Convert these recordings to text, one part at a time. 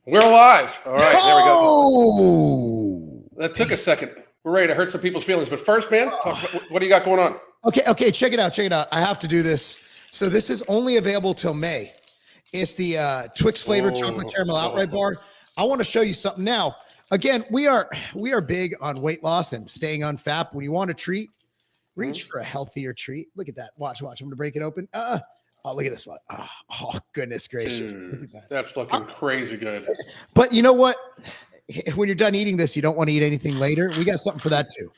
We're live. All right, there we go. Oh, That took a second. We're ready to hurt some people's feelings. But first, man, what do you got going on? okay. Check it out. I have to do this. So this is only available till May. It's the Twix flavored chocolate caramel outright bar. I want to show you something now. Again, we are big on weight loss and staying on fat. When you want a treat, reach for a healthier treat. Look at that. Watch. I'm going to break it open. Oh, look at this one. Oh, goodness gracious. Look at that. That's looking crazy good. But you know what? When you're done eating this, you don't want to eat anything later. We got something for that too.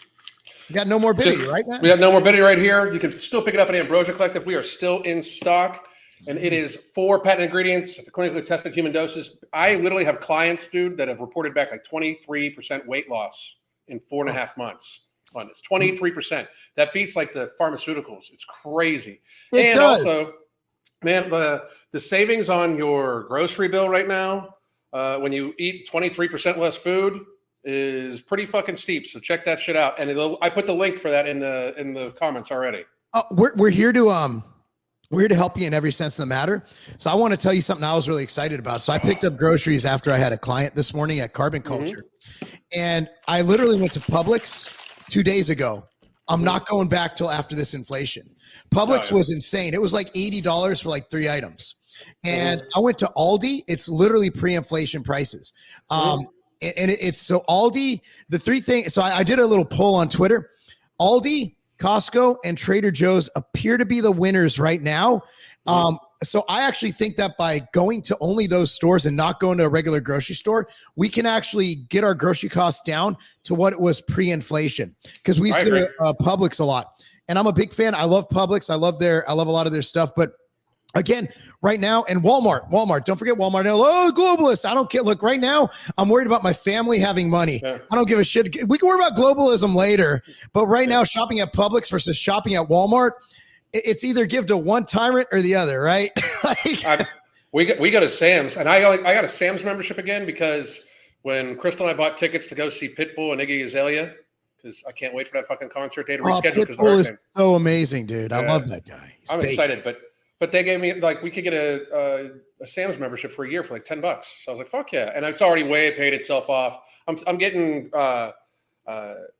We got No Morbidity, right, Matt? We have No Morbidity right here. You can still pick it up at Ambrosia Collective. We are still in stock. And it is 4 patent ingredients at the clinically tested human doses. I literally have clients, dude, that have reported back like 23% weight loss in 4.5 months on this. 23%. That beats like the pharmaceuticals. It's crazy. It does. Also, man, the savings on your grocery bill right now, when you eat 23% less food, is pretty fucking steep. So check that shit out. And I put the link for that in the comments already. We're here to help you in every sense of the matter. So I want to tell you something I was really excited about. So I picked up groceries after I had a client this morning at Carbon Culture. And I literally went to Publix 2 days ago. I'm not going back till after this inflation. Publix was insane. It was like $80 for like 3 items. And I went to Aldi. It's literally pre-inflation prices. It's so Aldi, the 3 things. So I did a little poll on Twitter. Aldi, Costco, and Trader Joe's appear to be the winners right now. So I actually think that by going to only those stores and not going to a regular grocery store, we can actually get our grocery costs down to what it was pre-inflation. Because we used to go to Publix a lot. And I'm a big fan. I love Publix. I love a lot of their stuff. But again, right now, and Walmart, don't forget Walmart. Oh, globalists. I don't care. Look, right now, I'm worried about my family having money. I don't give a shit. We can worry about globalism later. But right now, shopping at Publix versus shopping at Walmart, it's either give to one tyrant or the other, right? We go to Sam's, and I got a Sam's membership again because when Crystal and I bought tickets to go see Pitbull and Iggy Azalea, because I can't wait for that fucking concert. They had to reschedule because of Pitbull is so amazing, dude. I love that guy. I'm excited, but they gave me like we could get a Sam's membership for a year for like $10. So I was like, fuck yeah, and it's already way paid itself off. I'm getting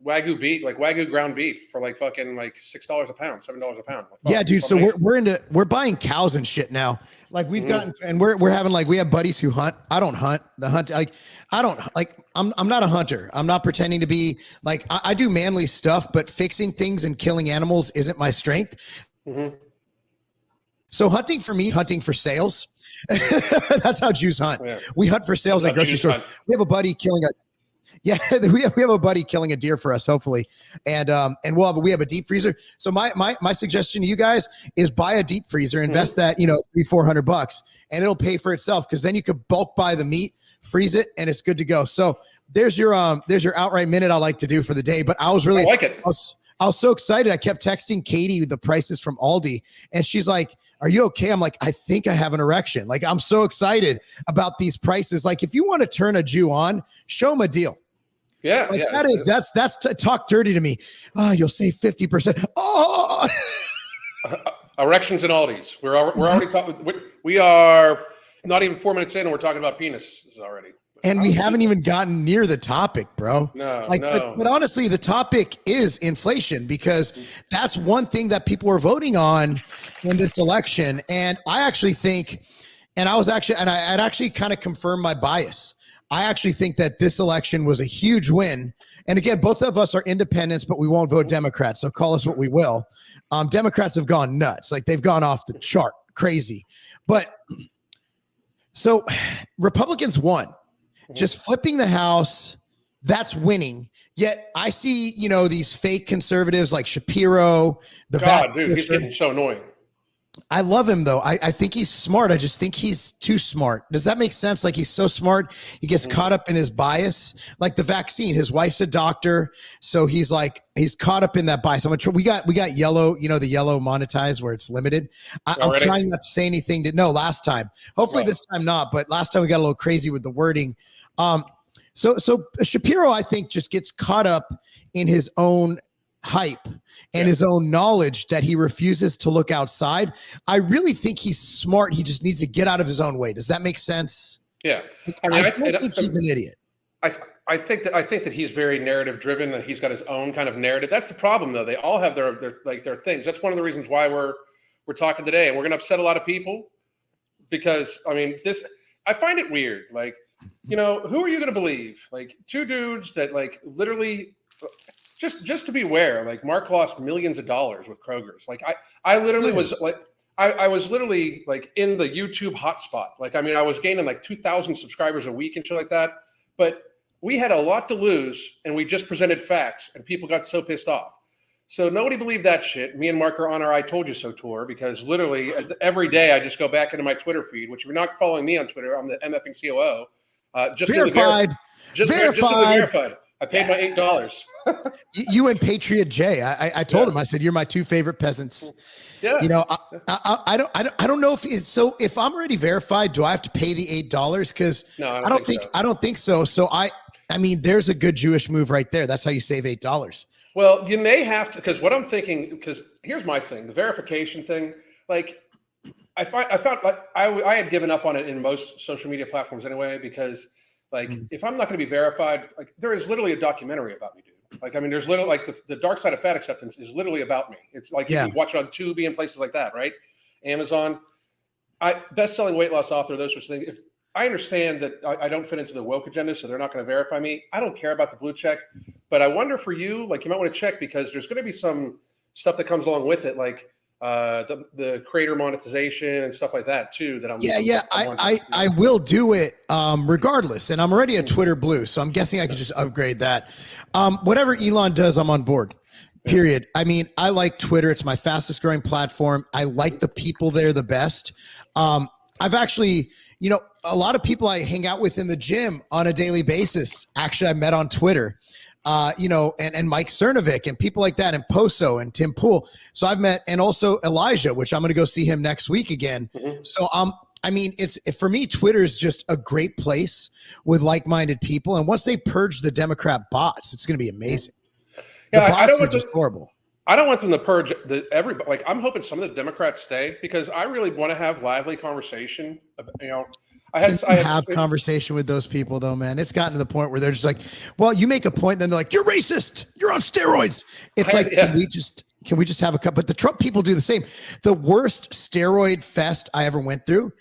Wagyu beef, like Wagyu ground beef for like fucking like $6 a pound, $7 a pound. Yeah, dude. So we're buying cows and shit now. Like we've gotten, and we're having like, we have buddies who hunt. I don't hunt. I'm not a hunter. I'm not pretending to be like, I do manly stuff, but fixing things and killing animals isn't my strength. So hunting for me, hunting for sales. That's how Jews hunt. Yeah. We hunt for sales at grocery store. We have a buddy killing we have a buddy killing a deer for us, hopefully. And we have a deep freezer. So my suggestion to you guys is buy a deep freezer, invest that, $300-400, and it'll pay for itself. Cause then you could bulk buy the meat, freeze it, and it's good to go. So there's your outright minute I like to do for the day. But I was really, I like it. I was so excited. I kept texting Katie the prices from Aldi, and she's like, are you okay? I'm like, I think I have an erection. Like, I'm so excited about these prices. Like, if you want to turn a Jew on, show them a deal. Yeah. Like that's talk dirty to me. Oh, you'll save 50%. Oh, erections and Aldi's. We're already talking. We are not even 4 minutes in, and we're talking about penises already. And we haven't even gotten near the topic, bro. No. But honestly, the topic is inflation, because that's one thing that people are voting on in this election. And I actually think, I'd actually kind of confirmed my bias. I actually think that this election was a huge win. And again, both of us are independents, but we won't vote Democrats. So call us what we will. Democrats have gone nuts. Like, they've gone off the chart, crazy. But so Republicans won. Just flipping the House, that's winning. Yet I see, these fake conservatives like Shapiro. Dude, he's getting so annoying. I love him, though. I think he's smart. I just think he's too smart. Does that make sense? Like, he's so smart, he gets caught up in his bias. Like the vaccine, his wife's a doctor, so he's caught up in that bias. We got yellow, the yellow monetized where it's limited. I'm trying not to say anything last time. Hopefully this time not, but last time we got a little crazy with the wording. So Shapiro, I think, just gets caught up in his own hype and his own knowledge that he refuses to look outside. I really think he's smart. He just needs to get out of his own way. Does that make sense? Yeah. I don't think he's an idiot. I think that he's very narrative driven and he's got his own kind of narrative. That's the problem though. They all have their things. That's one of the reasons why we're talking today, and we're going to upset a lot of people because I find it weird. Like, who are you going to believe? Like two dudes that like literally just to be aware, like Mark lost millions of dollars with Kroger's. Like I literally was like, I was literally like in the YouTube hotspot. Like, I was gaining like 2,000 subscribers a week and shit like that. But we had a lot to lose and we just presented facts and people got so pissed off. So nobody believed that shit. Me and Mark are on our I Told You So tour because literally every day I just go back into my Twitter feed, which if you're not following me on Twitter, I'm the MFing COO. Just verified. Verified. I paid my $8. You and Patriot J. I told him, I said, you're my two favorite peasants. Yeah. I don't know if it's so. If I'm already verified, do I have to pay the $8? Because no, I don't think so. So there's a good Jewish move right there. That's how you save $8. Well, you may have to, because what I'm thinking, because here's my thing, the verification thing. Like, I felt like I had given up on it in most social media platforms anyway, because like if I'm not going to be verified, like there is literally a documentary about me, dude. Like, there's literally like the dark side of fat acceptance is literally about me. It's like you can watch it on Tubi and places like that, right? Amazon. Best-selling weight loss author, those sorts of things. If I understand that I don't fit into the woke agenda, so they're not going to verify me. I don't care about the blue check, but I wonder for you, like you might want to check because there's going to be some stuff that comes along with it, like the creator monetization and stuff like that too. I will do it regardless, and I'm already a Twitter blue, so I'm guessing I could just upgrade that. Whatever Elon does, I'm on board. Period. I like Twitter. It's my fastest growing platform. I like the people there the best. I've actually, a lot of people I hang out with in the gym on a daily basis, actually I met on Twitter, and Mike Cernovic and people like that, and Poso and Tim Pool. So I've met, and also Elijah, which I'm going to go see him next week again. Mm-hmm. So, it's for me, Twitter is just a great place with like-minded people. And once they purge the Democrat bots, it's going to be amazing. Yeah, the bots are just horrible. I don't want them to purge everybody. Like, I'm hoping some of the Democrats stay because I really want to have lively conversation. I have conversation with those people though, man. It's gotten to the point where they're just like, well, you make a point, then they're like, you're racist, you're on steroids. It's like, can we just have a cup? But the Trump people do the same. The worst steroid fest I ever went through,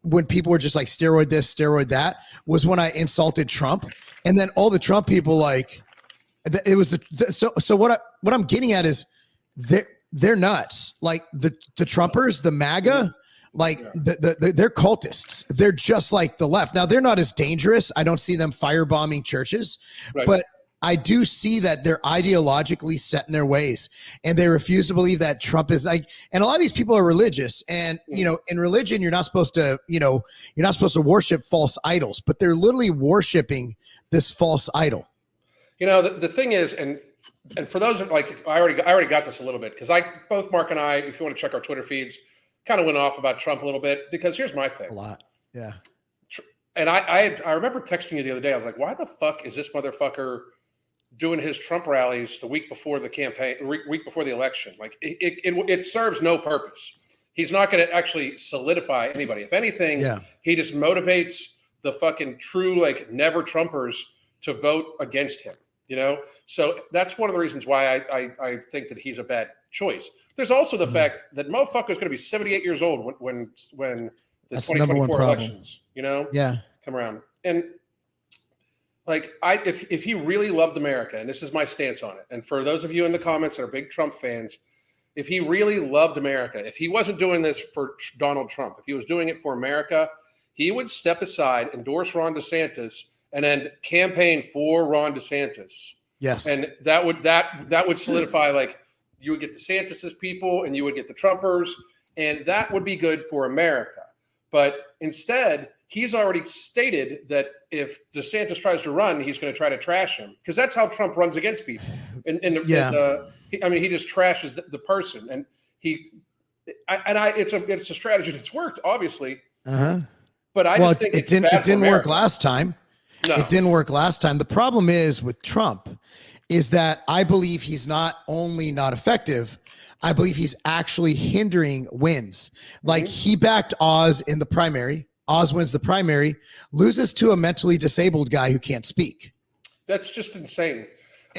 when people were just like steroid this, steroid that, was when I insulted Trump. And then all the Trump people, like, it was so what I'm getting at is they're nuts. Like the Trumpers, the MAGA, like they're cultists. They're just like the left. Now they're not as dangerous. I don't see them firebombing churches, but I do see that they're ideologically set in their ways, and they refuse to believe that Trump is like. And a lot of these people are religious, and in religion, you're not supposed to worship false idols, but they're literally worshiping this false idol. The thing is, and for those like I already got this a little bit because both Mark and I, if you want to check our Twitter feeds, kind of went off about Trump a little bit because here's my thing. A lot, yeah. And I remember texting you the other day. I was like, why the fuck is this motherfucker doing his Trump rallies the week before the campaign, week before the election? Like it serves no purpose. He's not going to actually solidify anybody. If anything, he just motivates the fucking true like never Trumpers to vote against him. So that's one of the reasons why I think that he's a bad choice. There's also the fact that motherfucker is going to be 78 years old when the that's 2024 elections, come around. And like if he really loved America, and this is my stance on it, and for those of you in the comments that are big Trump fans, if he really loved America, if he wasn't doing this for Donald Trump, if he was doing it for America, he would step aside, endorse Ron DeSantis, and then campaign for Ron DeSantis. Yes. And that would solidify, like, you would get DeSantis's people and you would get the Trumpers, and that would be good for America. But instead, he's already stated that if DeSantis tries to run, he's going to try to trash him, because that's how Trump runs against people. He just trashes the person, and it's a strategy that's worked, obviously. But I think it didn't work last time. No. It didn't work last time. The problem is with Trump is that I believe he's not only not effective, I believe he's actually hindering wins. Like he backed Oz in the primary, Oz wins the primary, loses to a mentally disabled guy who can't speak. That's just insane.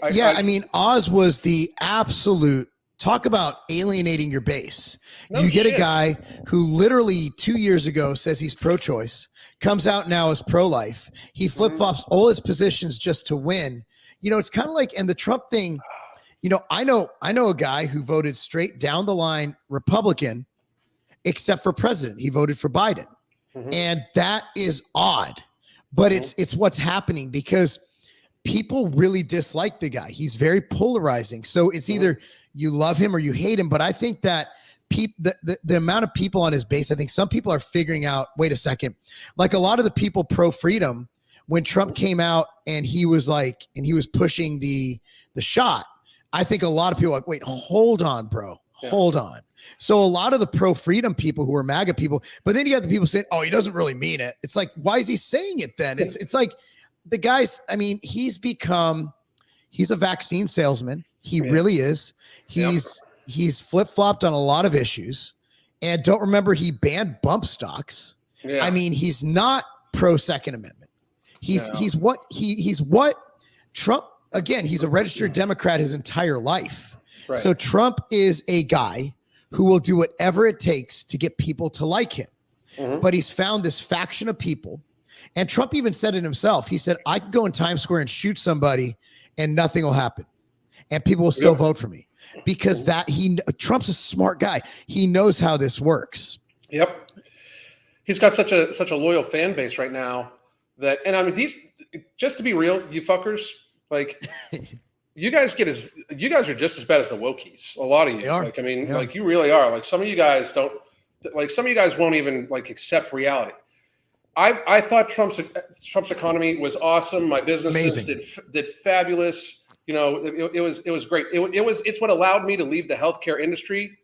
I mean, Oz was the absolute talk about alienating your base. You get a guy who literally 2 years ago says he's pro-choice, comes out now as pro-life. He flip-flops all his positions just to win. You know, it's kind of like, and the Trump thing, you know, I know a guy who voted straight down the line Republican, except for president. He voted for Biden. And that is odd, but it's what's happening because people really dislike the guy. He's very polarizing. So it's either you love him or you hate him. But I think that the amount of people on his base, I think some people are figuring out, wait a second, like a lot of the people pro-freedom, when Trump came out and he was like, and he was pushing the shot, I think a lot of people are like, wait, hold on, bro, hold on. So a lot of the pro-freedom people who are MAGA people, but then you got the people saying, oh, he doesn't really mean it. It's like, why is he saying it then? It's like the guy's, I mean, he's a vaccine salesman. He really is. He's flip-flopped on a lot of issues. And don't remember, he banned bump stocks. I mean, he's not pro-Second Amendment. He's what Trump, again, he's a registered Democrat his entire life. So Trump is a guy who will do whatever it takes to get people to like him. But he's found this faction of people. And Trump even said it himself. He said, I can go in Times Square and shoot somebody and nothing will happen. And people will still vote for me because Trump's a smart guy. He knows how this works. He's got such a loyal fan base right now that, and I mean, just to be real, you fuckers, like, you guys are just as bad as the wokies. A lot of you. Like, I mean, like, you really are. Like, some of you guys won't even like accept reality. I thought Trump's economy was awesome. My businesses did fabulous. You know, it was great. It's what allowed me to leave the healthcare industry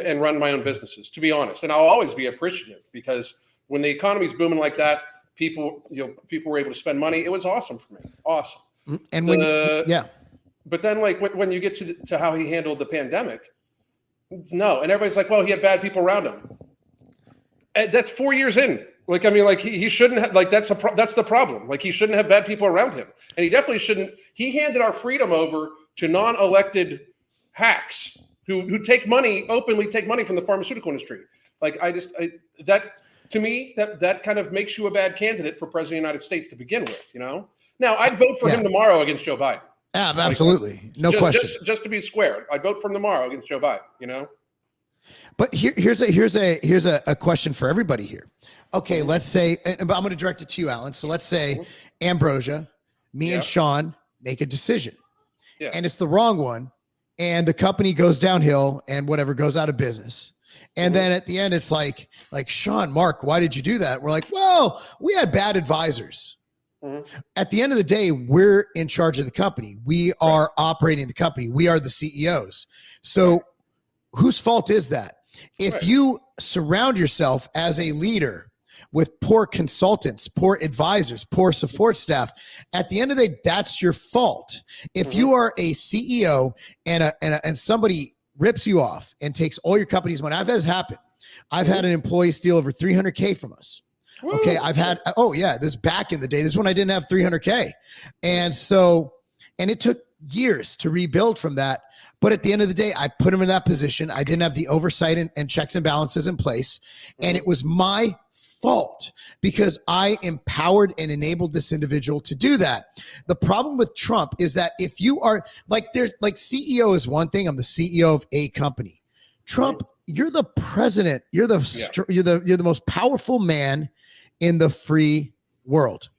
and run my own businesses, to be honest. And I'll always be appreciative because when the economy's booming like that, people were able to spend money. It was awesome for me. Awesome. And but then, like, when you get to how he handled the pandemic, no, and everybody's like, well, he had bad people around him. And that's 4 years in. Like, I mean, like, he shouldn't have, like, that's the problem. Like, he shouldn't have bad people around him, and he definitely shouldn't. He handed our freedom over to non-elected hacks who openly take money from the pharmaceutical industry. Like, to me, that kind of makes you a bad candidate for president of the United States to begin with. You know. Now, I'd vote for him tomorrow against Joe Biden. Absolutely. No question. Just to be square, I'd vote for him tomorrow against Joe Biden, you know? But here's a question for everybody here. Okay, let's say, and I'm going to direct it to you, Alan. So let's say Ambrosia, me and Sean make a decision. And it's the wrong one. And the company goes downhill and whatever goes out of business. And then at the end, it's like, Sean, Mark, why did you do that? We're like, well, we had bad advisors. At the end of the day, we're in charge of the company. We are operating the company. We are the CEOs. So whose fault is that? If you surround yourself as a leader with poor consultants, poor advisors, poor support staff, at the end of the day, that's your fault. If you are a CEO and somebody rips you off and takes all your company's money, I've had this happen. I've had an employee steal over $300K from us. Okay, I've had, this back in the day. This is when I didn't have $300K. And it took years to rebuild from that. But at the end of the day, I put him in that position. I didn't have the oversight and checks and balances in place. And it was my fault because I empowered and enabled this individual to do that. The problem with Trump is that if you are CEO is one thing. I'm the CEO of a company. Trump, you're the president. You're the most powerful man in the free world.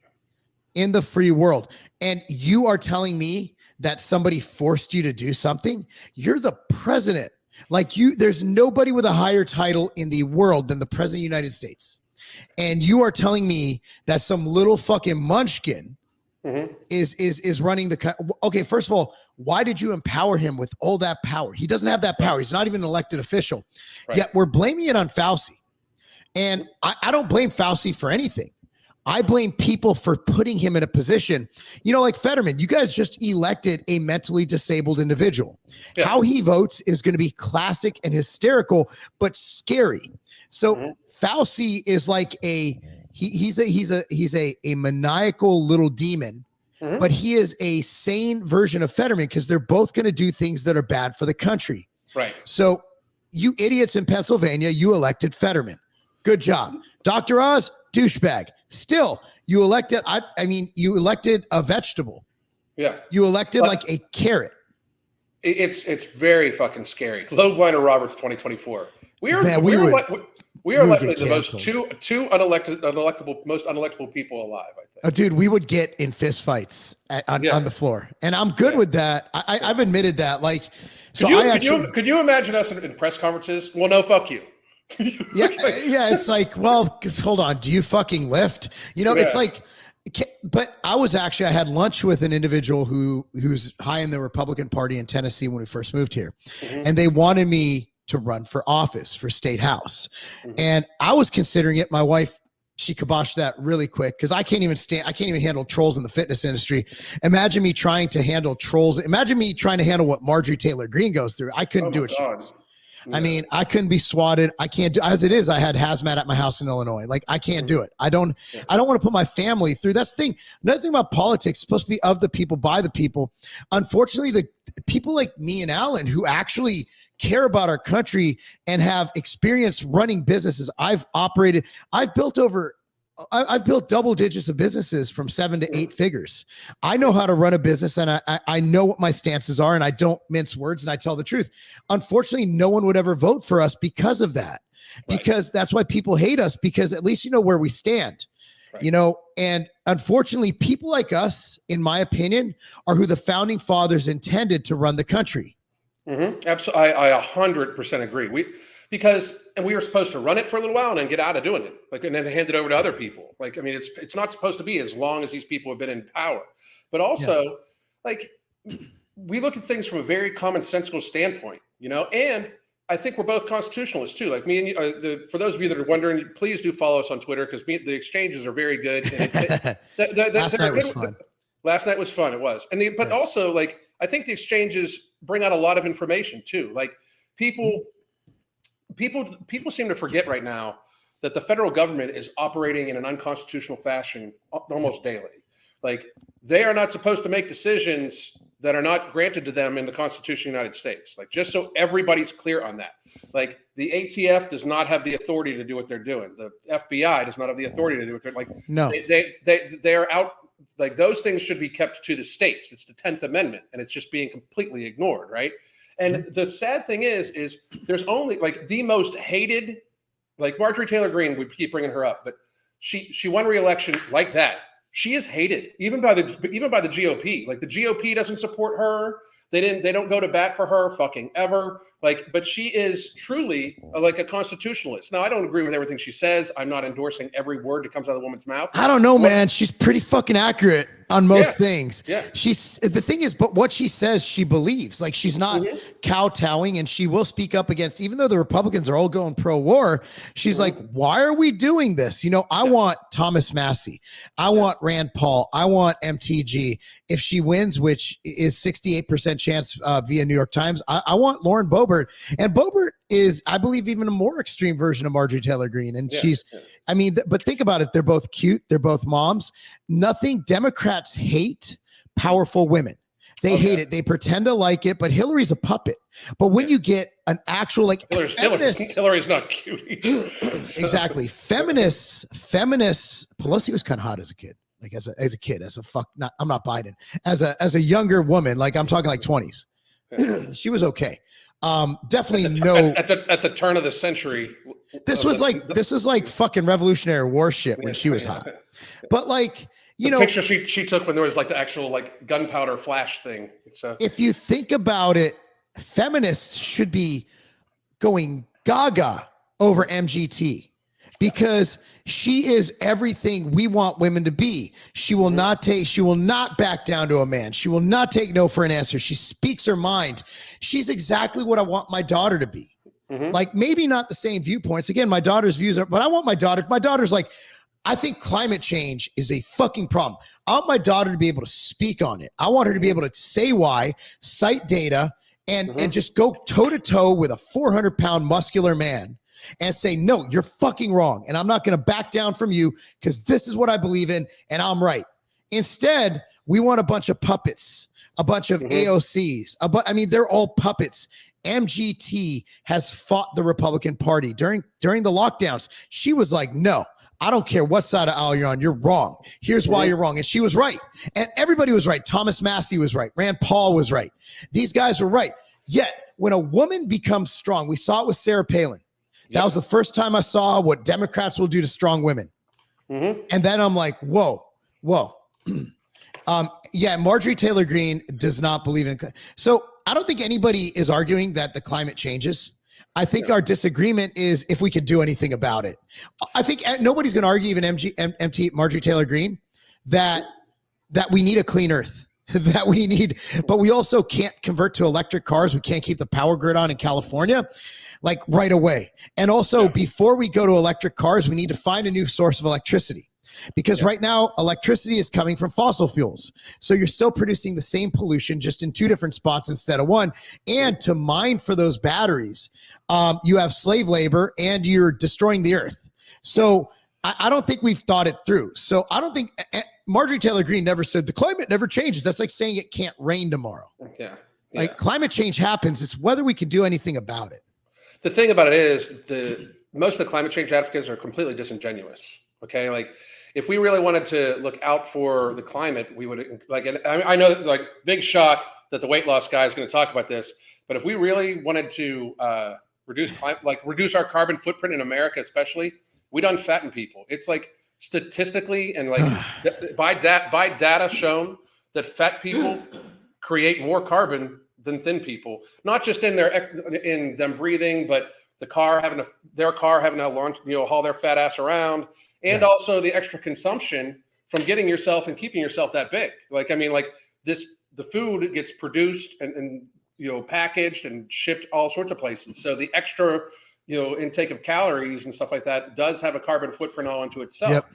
And you are telling me that somebody forced you to do something? You're the president. There's nobody with a higher title in the world than the president of the United States. And you are telling me that some little fucking munchkin is running okay, first of all, why did you empower him with all that power? He doesn't have that power. He's not even an elected official. Yet we're blaming it on Fauci. And I don't blame Fauci for anything. I blame people for putting him in a position, like Fetterman, you guys just elected a mentally disabled individual. Yeah. How he votes is going to be classic and hysterical, but scary. So Fauci is like he's a maniacal little demon, but he is a sane version of Fetterman because they're both going to do things that are bad for the country. Right. So you idiots in Pennsylvania, you elected Fetterman. Good job. Dr. Oz, douchebag. Still, you elected, you elected a vegetable. Yeah. You elected like a carrot. It's very fucking scary. Loeb, Weiner, Roberts, 2024. We are likely the most two most unelectable people alive, I think. Oh, dude, we would get in fist fights on the floor. And I'm good with that. I've admitted that. Like, could you imagine us in press conferences? Well, no, fuck you. Yeah. It's like, well, hold on. Do you fucking lift? It's like, but I had lunch with an individual who's high in the Republican Party in Tennessee when we first moved here. And they wanted me to run for office for state house. And I was considering it. My wife, she kiboshed that really quick because I can't even handle trolls in the fitness industry. Imagine me trying to handle trolls. Imagine me trying to handle what Marjorie Taylor Greene goes through. I couldn't do it. I mean, I couldn't be swatted. I can't do as it is. I had hazmat at my house in Illinois. Like, I can't do it. I don't want to put my family through. That's the thing. Another thing about politics, it's supposed to be of the people, by the people. Unfortunately, the people like me and Alan who actually care about our country and have experience running businesses. I've built double digits of businesses from 7 to 8 figures. I know how to run a business, and I know what my stances are, and I don't mince words, and I tell the truth. Unfortunately, no one would ever vote for us because of that, because that's why people hate us, because at least you know where we stand. And unfortunately, people like us, in my opinion, are who the founding fathers intended to run the country. Absolutely. I 100% agree. Because we were supposed to run it for a little while and then get out of doing it, and then hand it over to other people. It's not supposed to be as long as these people have been in power. But also, we look at things from a very commonsensical standpoint, and I think we're both constitutionalists too. Like me and you, for those of you that are wondering, please do follow us on Twitter because the exchanges are very good. And Last night was fun. Last night was fun. It was, but also I think the exchanges bring out a lot of information too. Like people seem to forget right now that the federal government is operating in an unconstitutional fashion almost daily. Like, they are not supposed to make decisions that are not granted to them in the Constitution of the United States. Like, just so everybody's clear on that. Like, the ATF does not have the authority to do what they're doing. The FBI does not have the authority to do what they're like. No, they are out. Like, those things should be kept to the states. It's the 10th Amendment, and it's just being completely ignored, right? And the sad thing is there's only the most hated, Marjorie Taylor Greene, we keep bringing her up, but she won re-election like that. She is hated even by the GOP. Like, the GOP doesn't support her. They don't go to bat for her fucking ever. But she is truly a constitutionalist. Now, I don't agree with everything she says. I'm not endorsing every word that comes out of the woman's mouth. I don't know, man. She's pretty fucking accurate on most things. Yeah. The thing is, but what she says, she believes. Like, she's not kowtowing, and she will speak up against, even though the Republicans are all going pro-war, she's like, why are we doing this? I want Thomas Massey. I want Rand Paul. I want MTG. If she wins, which is 68% chance via New York Times, I want Lauren Boebert. And Boebert is, I believe, even a more extreme version of Marjorie Taylor Greene. And but think about it. They're both cute. They're both moms. Democrats hate powerful women. They hate it. They pretend to like it, but Hillary's a puppet. But when you get an actual Hillary's not cute. Exactly. Feminists, Pelosi was kind of hot as a kid. I'm not Biden. As a younger woman, I'm talking 20s. She was okay. Definitely at the turn of the century. This was like fucking Revolutionary War shit when she was hot. But the picture she took when there was the actual gunpowder flash thing. So if you think about it, feminists should be going gaga over MGT because she is everything we want women to be. She will not back down to a man. She will not take no for an answer. She speaks her mind. She's exactly what I want my daughter to be. Maybe not the same viewpoints. Again, my daughter's views are, but I want my daughter. If my daughter's I think climate change is a fucking problem. I want my daughter to be able to speak on it. I want her to be able to say why, cite data, and just go toe to toe with a 400-pound muscular man and say, no, you're fucking wrong. And I'm not going to back down from you because this is what I believe in and I'm right. Instead, we want a bunch of puppets, a bunch of AOCs. I mean, they're all puppets. MGT has fought the Republican Party during the lockdowns. She was like, no, I don't care what side of aisle you're on. You're wrong. Here's why you're wrong. And she was right. And everybody was right. Thomas Massey was right. Rand Paul was right. These guys were right. Yet when a woman becomes strong, we saw it with Sarah Palin. That was the first time I saw what Democrats will do to strong women. And then I'm like, whoa. Yeah, Marjorie Taylor Greene does not believe in. So I don't think anybody is arguing that the climate changes. I think our disagreement is if we could do anything about it. I think nobody's going to argue, even Marjorie Taylor Greene, that we need a clean earth, that we need, but we also can't convert to electric cars. We can't keep the power grid on in California, like right away. And also before we go to electric cars, we need to find a new source of electricity. Because right now, electricity is coming from fossil fuels. So you're still producing the same pollution, just in two different spots instead of one. And to mine for those batteries, you have slave labor and you're destroying the earth. So I don't think we've thought it through. So I don't think Marjorie Taylor Greene never said the climate never changes. That's like saying it can't rain tomorrow. Like climate change happens. It's whether we can do anything about it. The thing about it is most of the climate change advocates are completely disingenuous. Okay. Like, if we really wanted to look out for the climate, we would like, and I know like big shock that the weight loss guy is going to talk about this, but if we really wanted to reduce our carbon footprint in America, especially, we'd unfatten people. It's like statistically and like by data shown that fat people create more carbon than thin people, not just in them breathing, but their car having to launch, haul their fat ass around. And also the extra consumption from getting yourself and keeping yourself that big. Like, I mean, like the food gets produced and packaged and shipped all sorts of places. So the extra, intake of calories and stuff like that does have a carbon footprint all unto itself.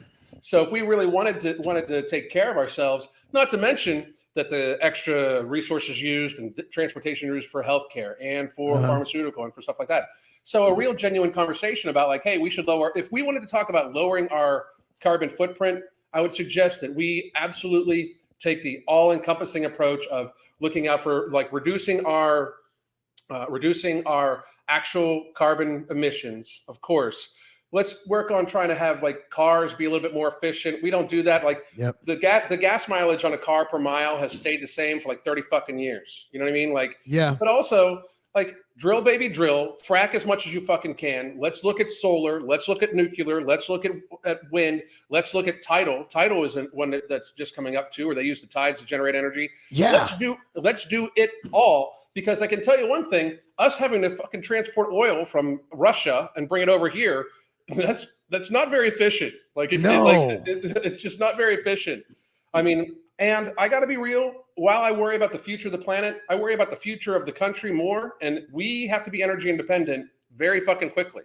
So if we really wanted to take care of ourselves, not to mention that the extra resources used and transportation used for healthcare and for pharmaceutical and for stuff like that. So a real genuine conversation about like, hey, we should if we wanted to talk about lowering our carbon footprint, I would suggest that we absolutely take the all-encompassing approach of looking out for like reducing our actual carbon emissions, of course. Let's work on trying to have like cars be a little bit more efficient. We don't do that. Like the gas mileage on a car per mile has stayed the same for like 30 fucking years. You know what I mean? Like, but also like drill, baby, drill, frack as much as you fucking can. Let's look at solar. Let's look at nuclear. Let's look at wind. Let's look at tidal. Tidal is one that's just coming up too, where they use the tides to generate energy. Let's do it all. Because I can tell you one thing, us having to fucking transport oil from Russia and bring it over here, that's not very efficient. Like, it's just not very efficient. I mean, and I got to be real. While I worry about the future of the planet, I worry about the future of the country more. And we have to be energy independent very fucking quickly.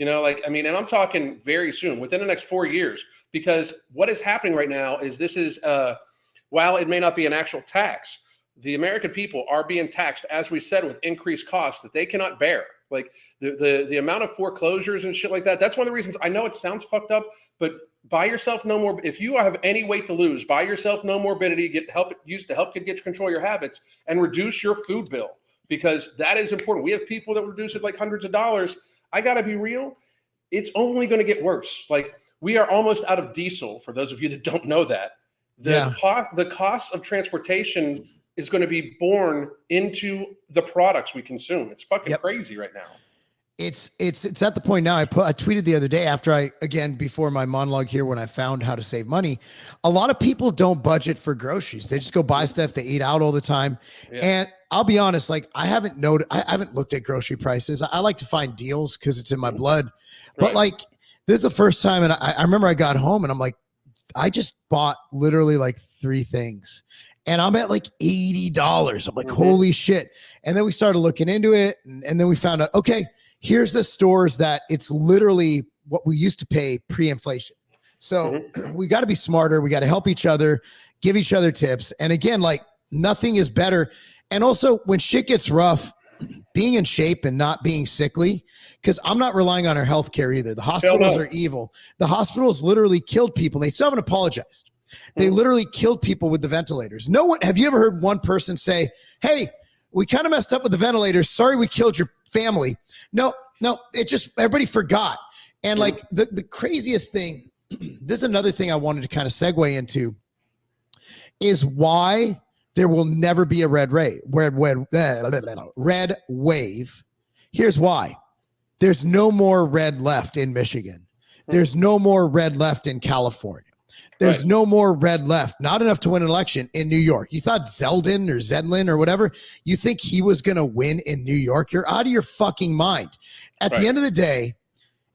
And I'm talking very soon, within the next 4 years, because what is happening right now is while it may not be an actual tax, the American people are being taxed, as we said, with increased costs that they cannot bear. Like the amount of foreclosures and shit like that. That's one of the reasons. I know it sounds fucked up, but buy yourself no more. If you have any weight to lose, buy yourself no morbidity. Use to help get control of your habits and reduce your food bill, because that is important. We have people that reduce it like hundreds of dollars. I got to be real. It's only going to get worse. Like, we are almost out of diesel. For those of you that don't know that, the cost of transportation is going to be born into the products we consume. It's fucking crazy right now. It's at the point now. I tweeted the other day after before my monologue here, when I found how to save money, a lot of people don't budget for groceries. They just go buy stuff. They eat out all the time. And I'll be honest, like I haven't looked at grocery prices. I like to find deals because it's in my blood. But like, this is the first time. And I remember I got home and I'm like, I just bought literally like 3 things. And I'm at like $80. I'm like, holy shit. And then we started looking into it. And then we found out, okay, here's the stores that it's literally what we used to pay pre-inflation. So we got to be smarter. We got to help each other, give each other tips. And again, like nothing is better. And also when shit gets rough, being in shape and not being sickly, because I'm not relying on our healthcare either. The hospitals are evil. The hospitals literally killed people. They still haven't apologized. They literally killed people with the ventilators. No one, have you ever heard one person say, hey, we kind of messed up with the ventilators. Sorry, we killed your family. No, it just, everybody forgot. And like the craziest thing, this is another thing I wanted to kind of segue into, is why there will never be a red wave. Here's why. There's no more red left in Michigan. There's no more red left in California. There's no more red left. Not enough to win an election in New York. You thought Zeldin or Zedlin or whatever, you think he was going to win in New York? You're out of your fucking mind. At the end of the day,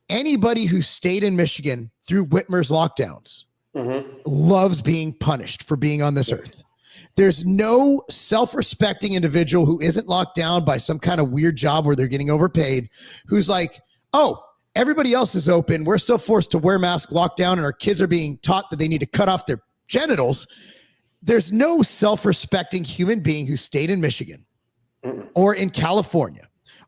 anybody who stayed in Michigan through Whitmer's lockdowns loves being punished for being on this earth. There's no self-respecting individual who isn't locked down by some kind of weird job where they're getting overpaid, who's like, oh, everybody else is open. We're still forced to wear masks, locked down, and our kids are being taught that they need to cut off their genitals. There's no self-respecting human being who stayed in Michigan or in California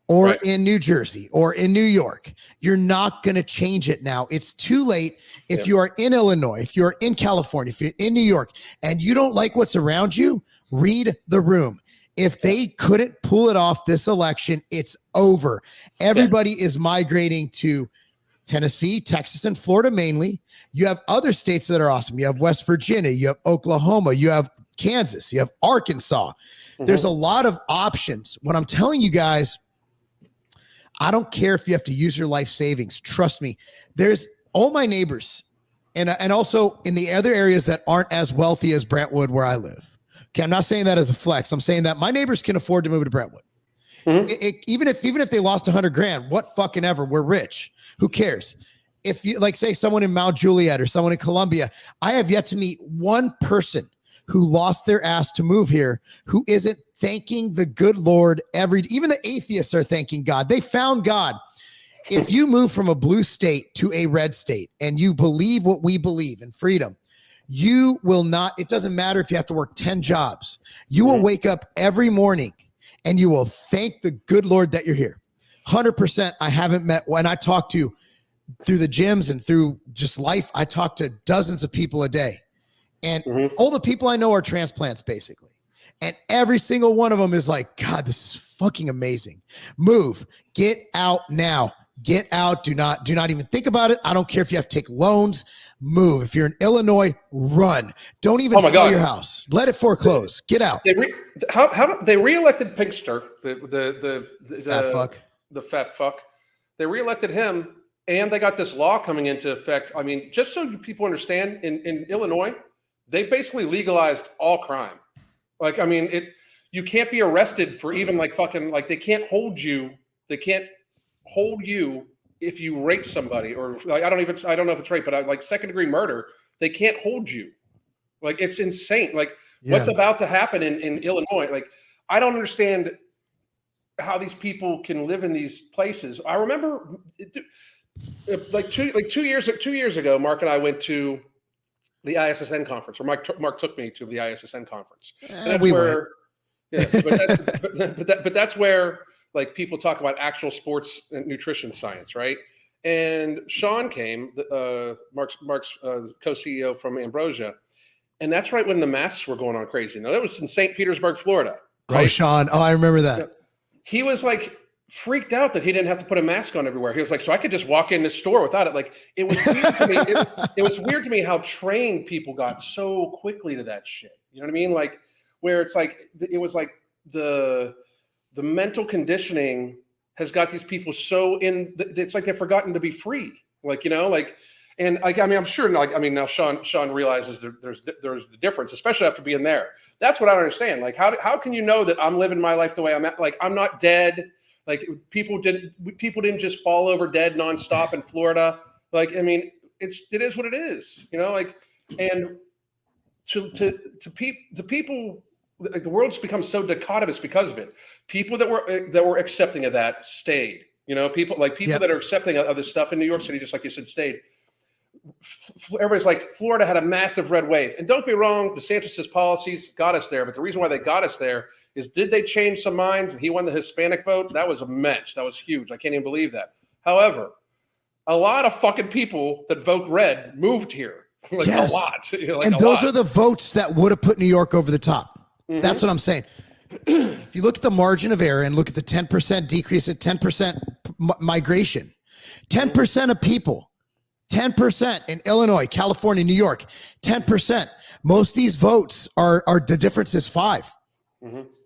or in New Jersey or in New York. You're not going to change it now. It's too late. If you are in Illinois, if you're in California, if you're in New York, and you don't like what's around you, read the room. If they couldn't pull it off this election, it's over. Everybody is migrating to Tennessee, Texas, and Florida mainly. You have other states that are awesome. You have West Virginia, you have Oklahoma, you have Kansas, you have Arkansas. There's a lot of options. What I'm telling you guys, I don't care if you have to use your life savings. Trust me. There's all my neighbors and also in the other areas that aren't as wealthy as Brentwood where I live. Okay, I'm not saying that as a flex. I'm saying that my neighbors can afford to move to Brentwood. Even if they lost $100,000, what fucking ever, we're rich. Who cares? If you like, say someone in Mount Juliet or someone in Columbia, I have yet to meet one person who lost their ass to move here who isn't thanking the good Lord even the atheists are thanking God. They found God. If you move from a blue state to a red state and you believe what we believe in freedom, you will not, it doesn't matter if you have to work 10 jobs. You will wake up every morning and you will thank the good Lord that you're here. 100%. I haven't met, when I talk to through the gyms and through just life, I talk to dozens of people a day. And all the people I know are transplants basically. And every single one of them is like, God, this is fucking amazing. Move, get out now. Get out. Do not even think about it. I don't care if you have to take loans. Move. If you're in Illinois, run. Don't even sell your house. Let it foreclose. Get out. They reelected Pinkster, the fat fuck. The fat fuck. They reelected him, and they got this law coming into effect. I mean, just so people understand, in Illinois, they basically legalized all crime. Like, I mean, you can't be arrested for even like fucking, like they can't hold you. They can't hold you if you rape somebody, or like, I don't know if it's rape, but like second degree murder, they can't hold you. Like, it's insane. Like what's about to happen in Illinois. Like, I don't understand how these people can live in these places. I remember like two years ago, Mark and I went to the ISSN conference, or Mark took me to the ISSN conference. And that's but that's where like people talk about actual sports and nutrition science, right? And Sean came, Mark's co-CEO from Ambrosia, and that's right when the masks were going on crazy. Now that was in St. Petersburg, Florida. Right? Oh, Sean. Oh, I remember that. He was like freaked out that he didn't have to put a mask on everywhere. He was like, so I could just walk in the store without it. Like, it was weird to me. It was weird to me how trained people got so quickly to that shit. You know what I mean? Like, where it's like, it was like the mental conditioning has got these people so it's like they've forgotten to be free. Like, you know, like, and I mean, I'm sure, like, I mean, now Sean realizes there's the difference, especially after being there. That's what I don't understand. Like, how can you know that I'm living my life the way I'm at? Like, I'm not dead. Like, people didn't just fall over dead nonstop in Florida. Like, I mean, it is what it is, you know, like, and to people, like, the world's become so dichotomous because of it. People that were accepting of that stayed, you know, people that are accepting of this stuff in New York City, just like you said, stayed. everybody's like, Florida had a massive red wave. And don't be wrong, DeSantis' policies got us there. But the reason why they got us there is, did they change some minds and he won the Hispanic vote? That was immense. That was huge. I can't even believe that. However, a lot of fucking people that vote red moved here. Like a lot. Like and those are the votes that would have put New York over the top. That's what I'm saying. If you look at the margin of error and look at the 10% decrease at 10% migration, 10% of people, 10% in Illinois, California, New York, 10%. Most of these votes are the difference is 5.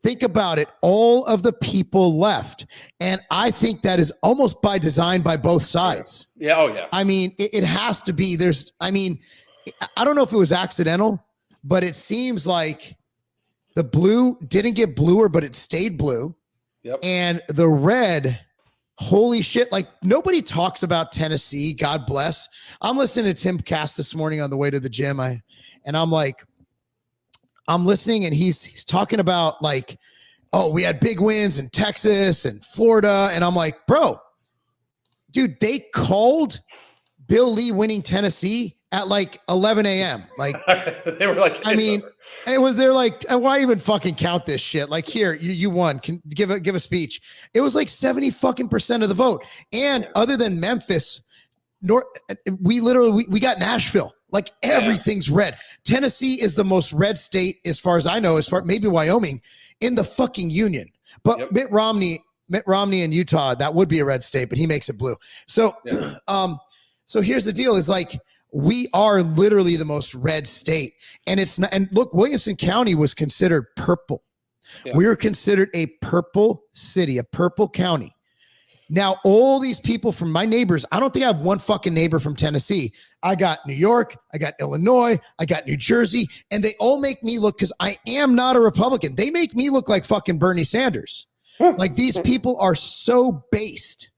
Think about it. All of the people left. And I think that is almost by design by both sides. Yeah. Oh, yeah. I mean, it has to be. I don't know if it was accidental, but it seems like the blue didn't get bluer, but it stayed blue. Yep. And the red, holy shit. Like, nobody talks about Tennessee. God bless. I'm listening to Tim Cass this morning on the way to the gym. I'm listening and he's talking about like, oh, we had big wins in Texas and Florida. And I'm like, bro, dude, they called Bill Lee winning Tennessee at like 11 a.m. Like, they were like, I mean, they're like, why even fucking count this shit? Like, here, you won. Can give a speech. It was like 70% of the vote. And other than Memphis, we got Nashville. Like, everything's red. Tennessee is the most red state, as far as I know, maybe Wyoming, in the fucking union. But Mitt Romney in Utah, that would be a red state, but he makes it blue. So, so here's the deal: is like, we are literally the most red state, and it's not. And look, Williamson County was considered purple. We were considered a purple city, a purple county. Now, all these people from my neighbors, I don't think I have one fucking neighbor from Tennessee. I got New York, I got Illinois, I got New Jersey, and they all make me look, because I am not a Republican. They make me look like fucking Bernie Sanders. Like, these people are so based.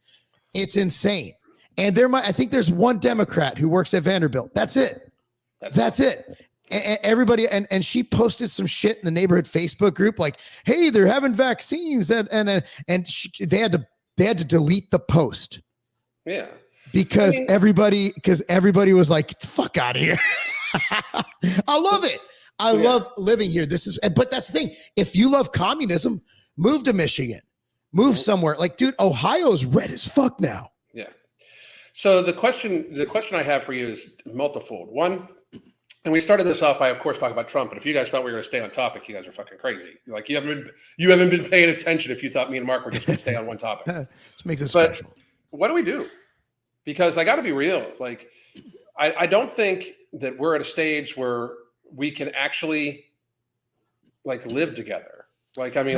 It's insane. And I think there's one Democrat who works at Vanderbilt. That's it. That's it. And everybody, and she posted some shit in the neighborhood Facebook group, like, hey, they're having vaccines, and they had to delete the post. Yeah. Because everybody was like, fuck out of here. I love it. I love living here. But that's the thing. If you love communism, move to Michigan, move somewhere. Like, dude, Ohio's red as fuck now. Yeah. So the question I have for you is multifold. One, and we started this off by, of course, talking about Trump. But if you guys thought we were going to stay on topic, you guys are fucking crazy. Like, you haven't been paying attention if you thought me and Mark were just going to stay on one topic. This makes it special. What do we do? Because I got to be real. Like, I don't think that we're at a stage where we can actually like live together. Like, I mean,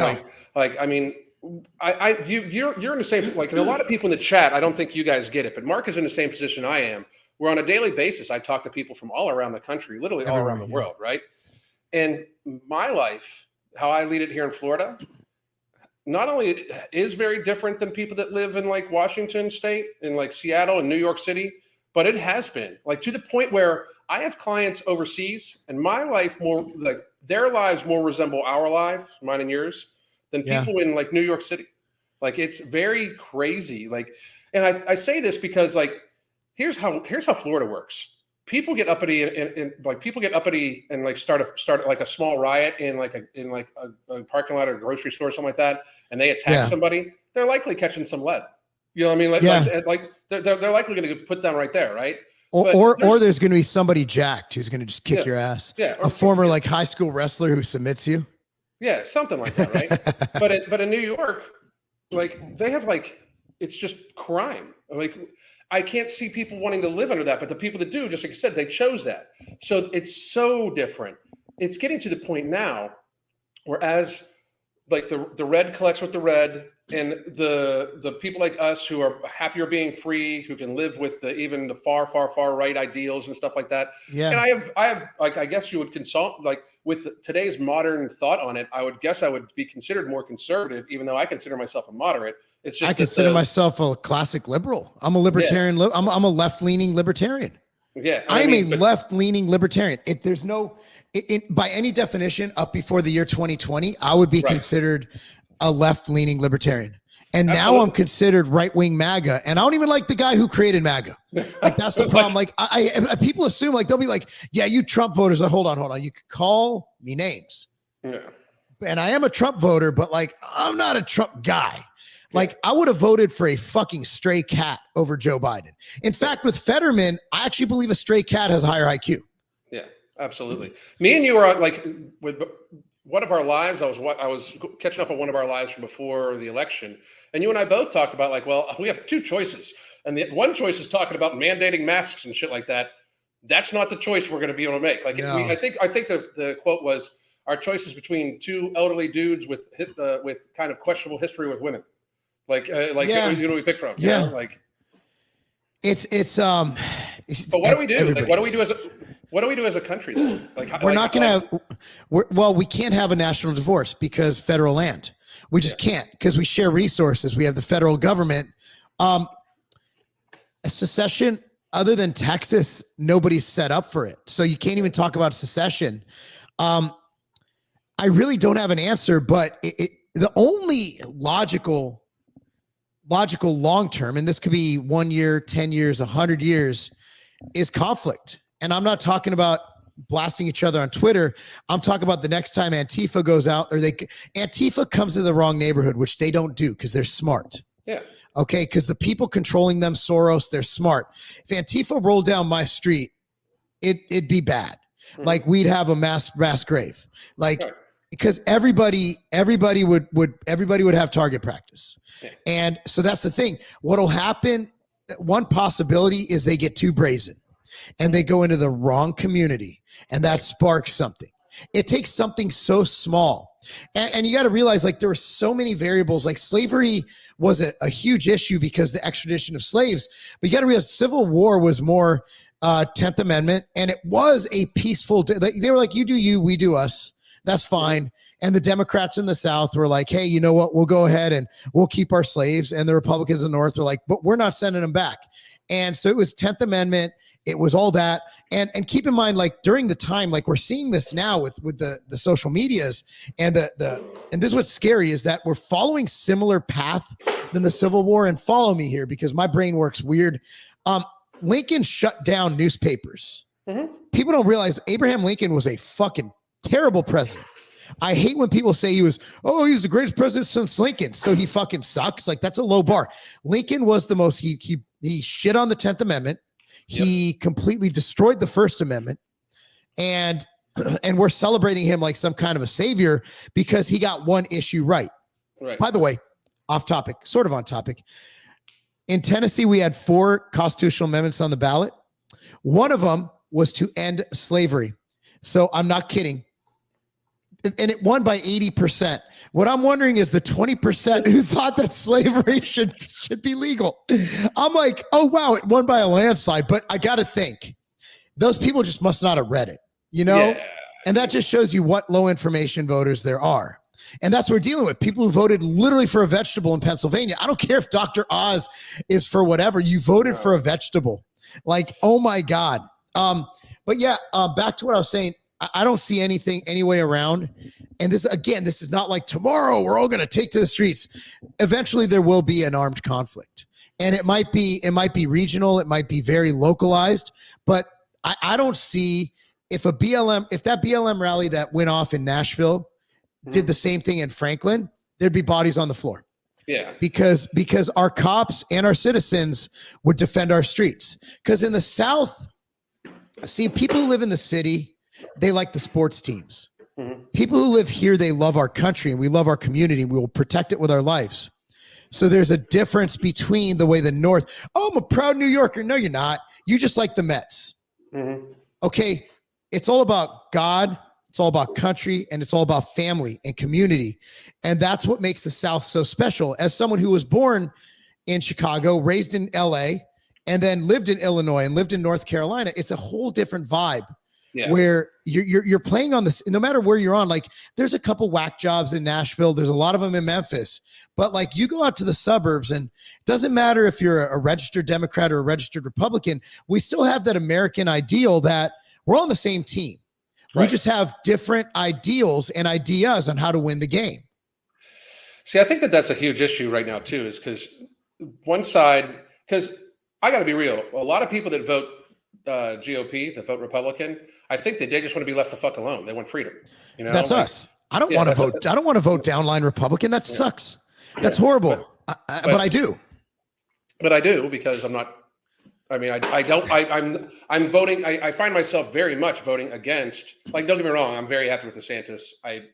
you're in the same, like, and a lot of people in the chat, I don't think you guys get it, but Mark is in the same position I am, where on a daily basis, I talk to people from all around the country, literally all around the world, right? And my life, how I lead it here in Florida, not only is very different than people that live in like Washington State, in like Seattle and New York City, but it has been like to the point where I have clients overseas, and my life more like their lives more resemble our lives, mine and yours, than people in like New York City. Like, it's very crazy. Like, and I say this because, like, here's how Florida works. People get uppity and like start like a small riot in a parking lot or a grocery store or something like that, and they attack somebody. They're likely catching some lead. You know what I mean? Like they're likely going to get put down right there, right? Or there's going to be somebody jacked who's going to just kick your ass. Yeah, a former like high school wrestler who submits you. Yeah, something like that, right? but in New York, like, they have like, it's just crime. Like, I can't see people wanting to live under that, but the people that do, just like I said, they chose that. So it's so different. It's getting to the point now where, as like the red collects with the red, and the people like us who are happier being free, who can live with even the far right ideals and stuff like that. Yeah. And I have like, I guess you would consult, like, with today's modern thought on it, I would guess I would be considered more conservative, even though I consider myself a moderate. It's just I consider myself a classic liberal. I'm a libertarian. Yeah. I'm a left-leaning libertarian. Yeah, I'm a left-leaning libertarian. There's no, by any definition, up before the year 2020, I would be considered a left-leaning libertarian. And now Absolutely. I'm considered right-wing MAGA, and I don't even like the guy who created MAGA. Like, that's the problem. Like, people assume, like, they'll be like, yeah, you Trump voters. Hold on. You could call me names. Yeah. And I am a Trump voter, but like, I'm not a Trump guy. Like, I would have voted for a fucking stray cat over Joe Biden. In fact, with Fetterman, I actually believe a stray cat has a higher IQ. Yeah, absolutely. Me and you were on, like, with one of our lives. I was catching up on one of our lives from before the election, and you and I both talked about, like, well, we have two choices, and the one choice is talking about mandating masks and shit like that. That's not the choice we're going to be able to make. Like, No. I think the quote was, our choice is between two elderly dudes with kind of questionable history with women. Like, Yeah. who do we pick from? You Yeah. know? Like, it's but what do we do? Like, what do we do as a country? Like, we're not going to have, we can't have a national divorce because federal land. We just can't, because we share resources. We have the federal government. A secession, other than Texas, nobody's set up for it. So you can't even talk about secession. I really don't have an answer, but the only logical long-term, and this could be 1 year, 10 years, 100 years, is conflict. And I'm not talking about blasting each other on Twitter. I'm talking about the next time Antifa goes out, or Antifa comes to the wrong neighborhood, which they don't do because they're smart. Yeah. Okay. Because the people controlling them, Soros, they're smart. If Antifa rolled down my street, it'd be bad. Mm-hmm. Like, we'd have a mass grave. Like, Right. because everybody would have target practice. Yeah. And so that's the thing. What'll happen, one possibility is they get too brazen and they go into the wrong community, and that sparks something. It takes something so small. And you got to realize, like, there were so many variables. Like, slavery was a huge issue because the extradition of slaves. But you got to realize Civil War was more 10th Amendment, and it was a peaceful. They were like, you do you, we do us. That's fine. And the Democrats in the South were like, hey, you know what? We'll go ahead and we'll keep our slaves. And the Republicans in the North were like, but we're not sending them back. And so it was 10th Amendment. It was all that. And keep in mind, like, during the time, like, we're seeing this now with the social medias and and this is what's scary, is that we're following similar path than the Civil War. And follow me here because my brain works weird. Lincoln shut down newspapers. Mm-hmm. People don't realize Abraham Lincoln was a fucking terrible president. I hate when people say he's the greatest president since Lincoln, so he fucking sucks. Like, that's a low bar. Lincoln was the most, he shit on the 10th Amendment. He completely destroyed the First Amendment, and we're celebrating him like some kind of a savior because he got one issue right. By the way, off topic, sort of on topic. In Tennessee, we had 4 constitutional amendments on the ballot. One of them was to end slavery. So I'm not kidding. And it won by 80%. What I'm wondering is the 20% who thought that slavery should be legal. I'm like, oh, wow, it won by a landslide. But I got to think, those people just must not have read it, you know? Yeah. And that just shows you what low information voters there are. And that's what we're dealing with. People who voted literally for a vegetable in Pennsylvania. I don't care if Dr. Oz is for whatever. You voted for a vegetable. Like, oh, my God. But yeah, back to what I was saying. I don't see anything any way around. And this is not like tomorrow we're all going to take to the streets. Eventually there will be an armed conflict, and it might be regional. It might be very localized, but I don't see if that BLM rally that went off in Nashville did the same thing in Franklin, there'd be bodies on the floor. Yeah. Because our cops and our citizens would defend our streets. Because in the South, see, people who live in the city, they like the sports teams. Mm-hmm. People who live here, they love our country and we love our community. We will protect it with our lives. So there's a difference between the way the North, I'm a proud New Yorker. No, you're not. You just like the Mets. Mm-hmm. Okay. It's all about God. It's all about country, and it's all about family and community. And that's what makes the South so special. As someone who was born in Chicago, raised in LA, and then lived in Illinois and lived in North Carolina, it's a whole different vibe. Yeah. Where you're playing on this, no matter where you're on. Like, there's a couple whack jobs in Nashville. There's a lot of them in Memphis. But like, you go out to the suburbs, and it doesn't matter if you're a registered Democrat or a registered Republican. We still have that American ideal that we're on the same team. Right. We just have different ideals and ideas on how to win the game. See, I think that that's a huge issue right now too, is because one side, because I got to be real, a lot of people that vote GOP, that vote Republican, I think that they just want to be left the fuck alone. They want freedom. You know, That's like, us. I don't yeah, want to that's- vote. I don't want to vote downline Republican. That Yeah. sucks. That's Yeah. horrible. But I do. But I do, because I'm not. I mean, I don't. I'm voting. I find myself very much voting against. Like, don't get me wrong. I'm very happy with DeSantis. I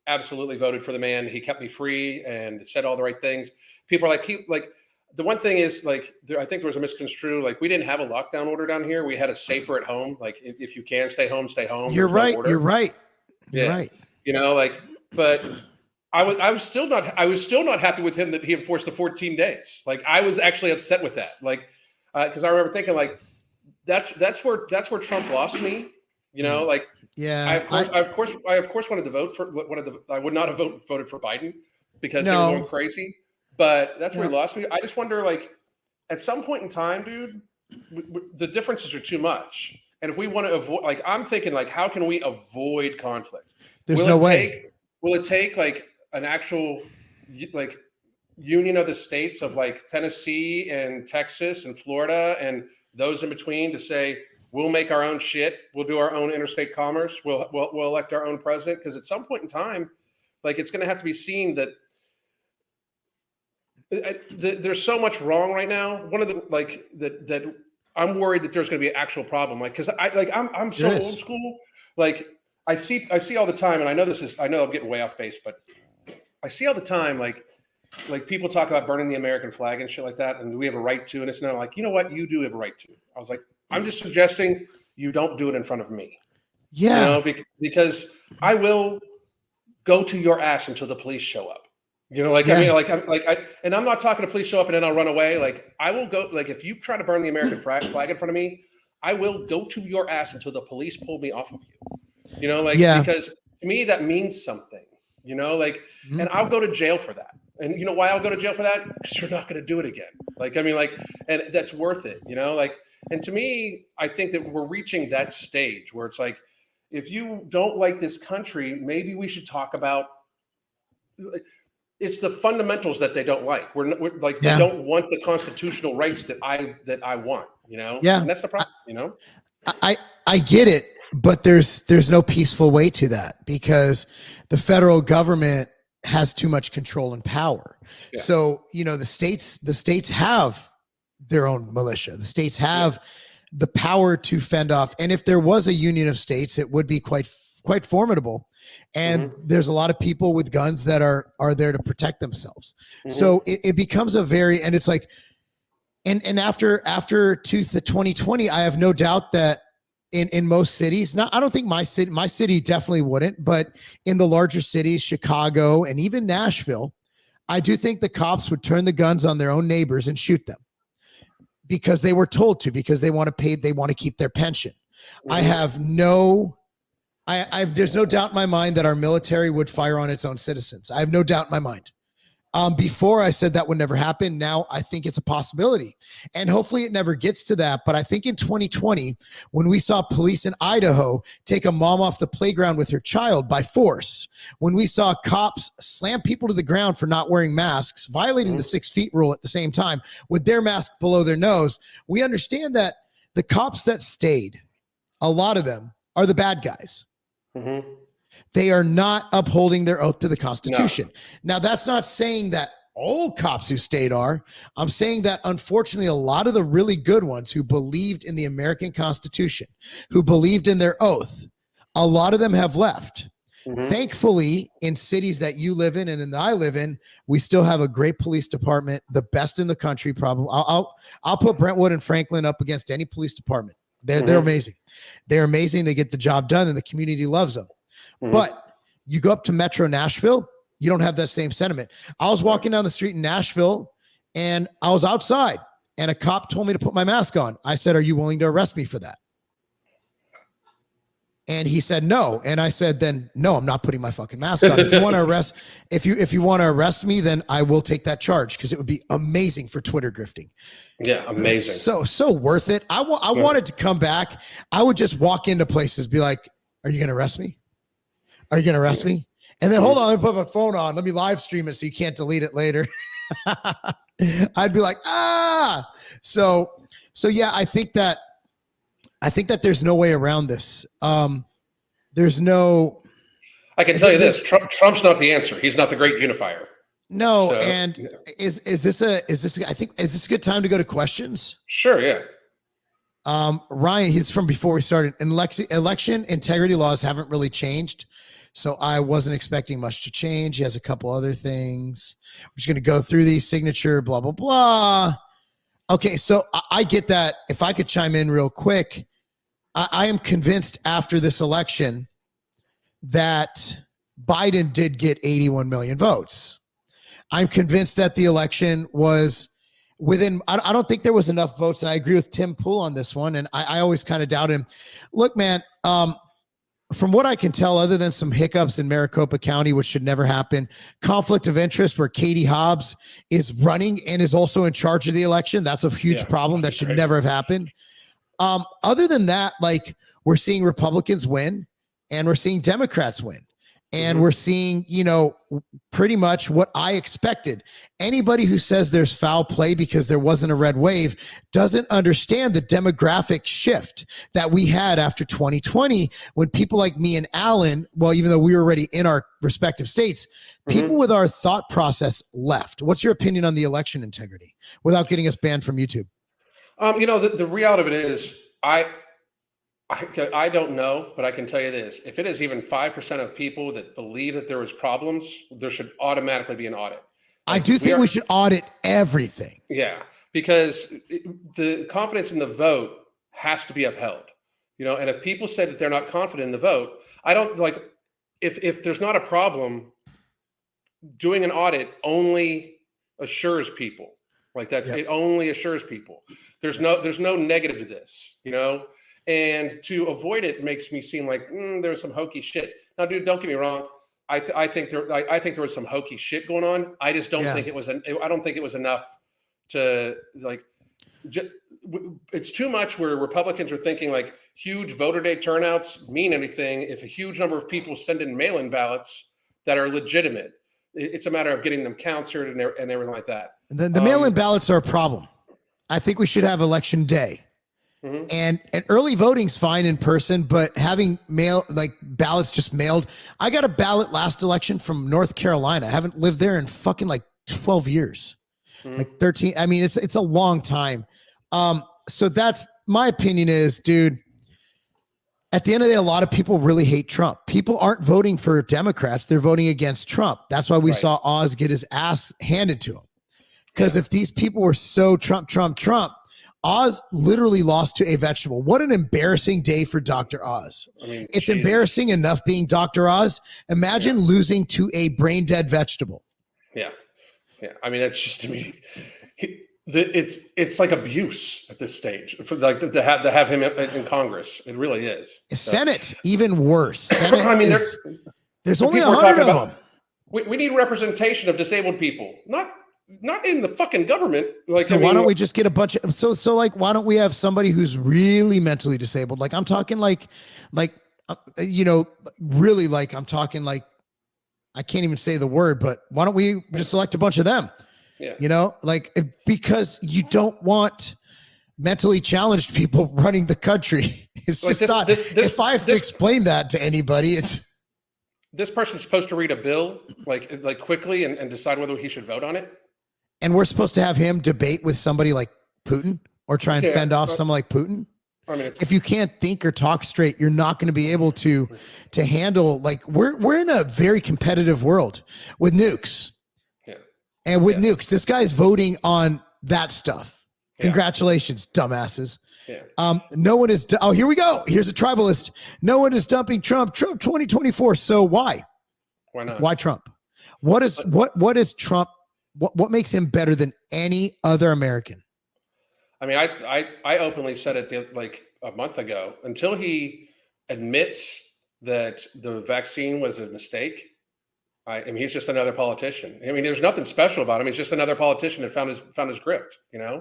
absolutely voted for the man. He kept me free and said all the right things. People are like the one thing is, like, I think there was a misconstrue. Like, we didn't have a lockdown order down here. We had a safer at home. Like, if you can stay home, stay home. You're There's no right. order. You're right. Yeah. You're right. You know, like, but I was still not happy with him that he enforced the 14 days. Like, I was actually upset with that. Like, because I remember thinking, like, that's where Trump lost me. You know, like, Yeah. I of course wanted to vote for I would not have voted for Biden because they No. were going crazy. But that's where he Yeah. lost me. I just wonder, like, at some point in time, dude, the differences are too much. And if we want to avoid, like, I'm thinking, like, how can we avoid conflict? There's no way. Will it take like an actual like union of the states of like Tennessee and Texas and Florida and those in between to say we'll make our own shit, we'll do our own interstate commerce, we'll elect our own president? Because at some point in time, like, it's going to have to be seen that there's so much wrong right now. One of the like that I'm worried that there's going to be an actual problem. Like, because I'm so There is. old school. Like, I see all the time, and I know I'm getting way off base, but I see all the time, like people talk about burning the American flag and shit like that, and we have a right to, and it's not like, you know what, you do have a right to. I was like, I'm just suggesting you don't do it in front of me. Yeah. You know, because I will go to your ass until the police show up. You know, like, Yeah. I mean, and I'm not talking to police show up and then I'll run away. Like, I will go, like, if you try to burn the American flag in front of me, I will go to your ass until the police pull me off of you. You know, like, Yeah. because to me, that means something, you know, like, Mhm. and I'll go to jail for that. And you know why I'll go to jail for that? Because you're not going to do it again. Like, I mean, like, and that's worth it, you know, like, and to me, I think that we're reaching that stage where it's like, if you don't like this country, maybe we should talk about, it's the fundamentals that they don't like. We're like, Yeah. they don't want the constitutional rights that I want, you know? Yeah. And that's the problem, you know? I get it, but there's no peaceful way to that because the federal government has too much control and power. Yeah. So, you know, the states have their own militia. The states have the power to fend off. And if there was a union of states, it would be quite formidable. And there's a lot of people with guns that are there to protect themselves. So it becomes a very, and it's like, and after 2020, I have no doubt that in most cities, I don't think my city definitely wouldn't, but in the larger cities, Chicago and even Nashville, I do think the cops would turn the guns on their own neighbors and shoot them because they were told to, because they want to keep their pension. I have there's no doubt in my mind that our military would fire on its own citizens. I have no doubt in my mind. Before I said that would never happen. Now I think it's a possibility, and hopefully it never gets to that. But I think in 2020, when we saw police in Idaho take a mom off the playground with her child by force, when we saw cops slam people to the ground for not wearing masks, violating the 6 feet rule at the same time with their mask below their nose, we understand that the cops that stayed, a lot of them are the bad guys. They are not upholding their oath to the Constitution. No. Now, that's not saying that all cops who stayed are. I'm saying that, unfortunately, a lot of the really good ones who believed in the American Constitution, who believed in their oath, a lot of them have left. Thankfully, in cities that you live in and that I live in, we still have a great police department, the best in the country, probably. I'll put Brentwood and Franklin up against any police department. They're amazing. They're amazing. They get the job done, and the community loves them. But you go up to Metro Nashville, you don't have that same sentiment. I was walking down the street in Nashville, and I was outside, and a cop told me to put my mask on. I said, "Are you willing to arrest me for that?" And he said, "No." And I said, "Then no, I'm not putting my fucking mask on. If you want to arrest, if you want to arrest me, then I will take that charge because it would be amazing for Twitter grifting." Yeah, amazing. So worth it. I wanted to come back. I would just walk into places, be like, "Are you going to arrest me? Are you going to arrest me?" And then hold on, let me put my phone on. Let me live stream it so you can't delete it later. I'd be like, so yeah, I think that there's no way around this. There's no. I can tell you this: Trump's not the answer. He's not the great unifier. No, So, and yeah. is this a good time to go to questions? Sure, yeah. Ryan, he's from before we started. And election integrity laws haven't really changed, so I wasn't expecting much to change. He has a couple other things. We're just going to go through these signature, blah blah blah. Okay, so I get that. If I could chime in real quick, I am convinced after this election that Biden did get 81 million votes. I'm convinced that the election was within, I don't think there was enough votes. And I agree with Tim Pool on this one. And I always kind of doubt him. Look, man, from what I can tell, other than some hiccups in Maricopa County, which should never happen, conflict of interest where Katie Hobbs is running and is also in charge of the election. That's a huge problem that should never have happened. Other than that, like, we're seeing Republicans win and we're seeing Democrats win. And we're seeing, pretty much what I expected. Anybody who says there's foul play because there wasn't a red wave doesn't understand the demographic shift that we had after 2020 when people like me and Alan, well, even though we were already in our respective states, people with our thought process left. What's your opinion on the election integrity without getting us banned from YouTube? The reality of it is, I don't know, but I can tell you this. If it is even 5% of people that believe that there was problems, there should automatically be an audit. I do think we should audit everything. Yeah, because the confidence in the vote has to be upheld. And if people say that they're not confident in the vote, I don't like, if there's not a problem, doing an audit only assures people. Like it only assures people. There's no negative to this, And to avoid it makes me seem like there's some hokey shit. Now, dude, don't get me wrong. I think there was some hokey shit going on. I just don't think it was. I don't think it was enough to like. It's too much where Republicans are thinking like huge voter day turnouts mean anything if a huge number of people send in mail-in ballots that are legitimate. It's a matter of getting them counted and everything like that. The mail-in ballots are a problem. I think we should have election day. And early voting's fine in person, but having ballots just mailed. I got a ballot last election from North Carolina. I haven't lived there in fucking like 12 years, like 13. I mean, it's a long time. So that's my opinion is, dude, at the end of the day, a lot of people really hate Trump. People aren't voting for Democrats. They're voting against Trump. That's why we saw Oz get his ass handed to him. Because if these people were so Trump, Oz literally lost to a vegetable. What an embarrassing day for Dr. Oz. I mean, it's embarrassing enough being Dr. Oz. Imagine losing to a brain dead vegetable. Yeah. Yeah. I mean, it's just, it's like abuse at this stage for like to have him in Congress. It really is. Senate, even worse. Senate I mean, there's only 100 of them. We need representation of disabled people, not in the fucking government. Like, so why don't we just get a bunch of so like why don't we have somebody who's really mentally disabled? Like I'm talking like really like I'm talking like I can't even say the word, but why don't we just select a bunch of them? Yeah. Because you don't want mentally challenged people running the country. It's just not. If I have to explain that to anybody, it's this person's supposed to read a bill like quickly and decide whether he should vote on it. And we're supposed to have him debate with somebody like Putin or try and fend off someone like Putin. I mean, if you can't think or talk straight, you're not going to be able to handle, like, we're in a very competitive world with nukes. Yeah. And with nukes, this guy's voting on that stuff. Congratulations, dumbasses. Yeah. No one is. Oh, here we go. Here's a tribalist. No one is dumping Trump. Trump 2024. So why? Why not? Why Trump? What is Trump? What makes him better than any other American? I mean, I openly said it like a month ago. Until he admits that the vaccine was a mistake, I mean, he's just another politician. I mean, there's nothing special about him. He's just another politician that found his grift.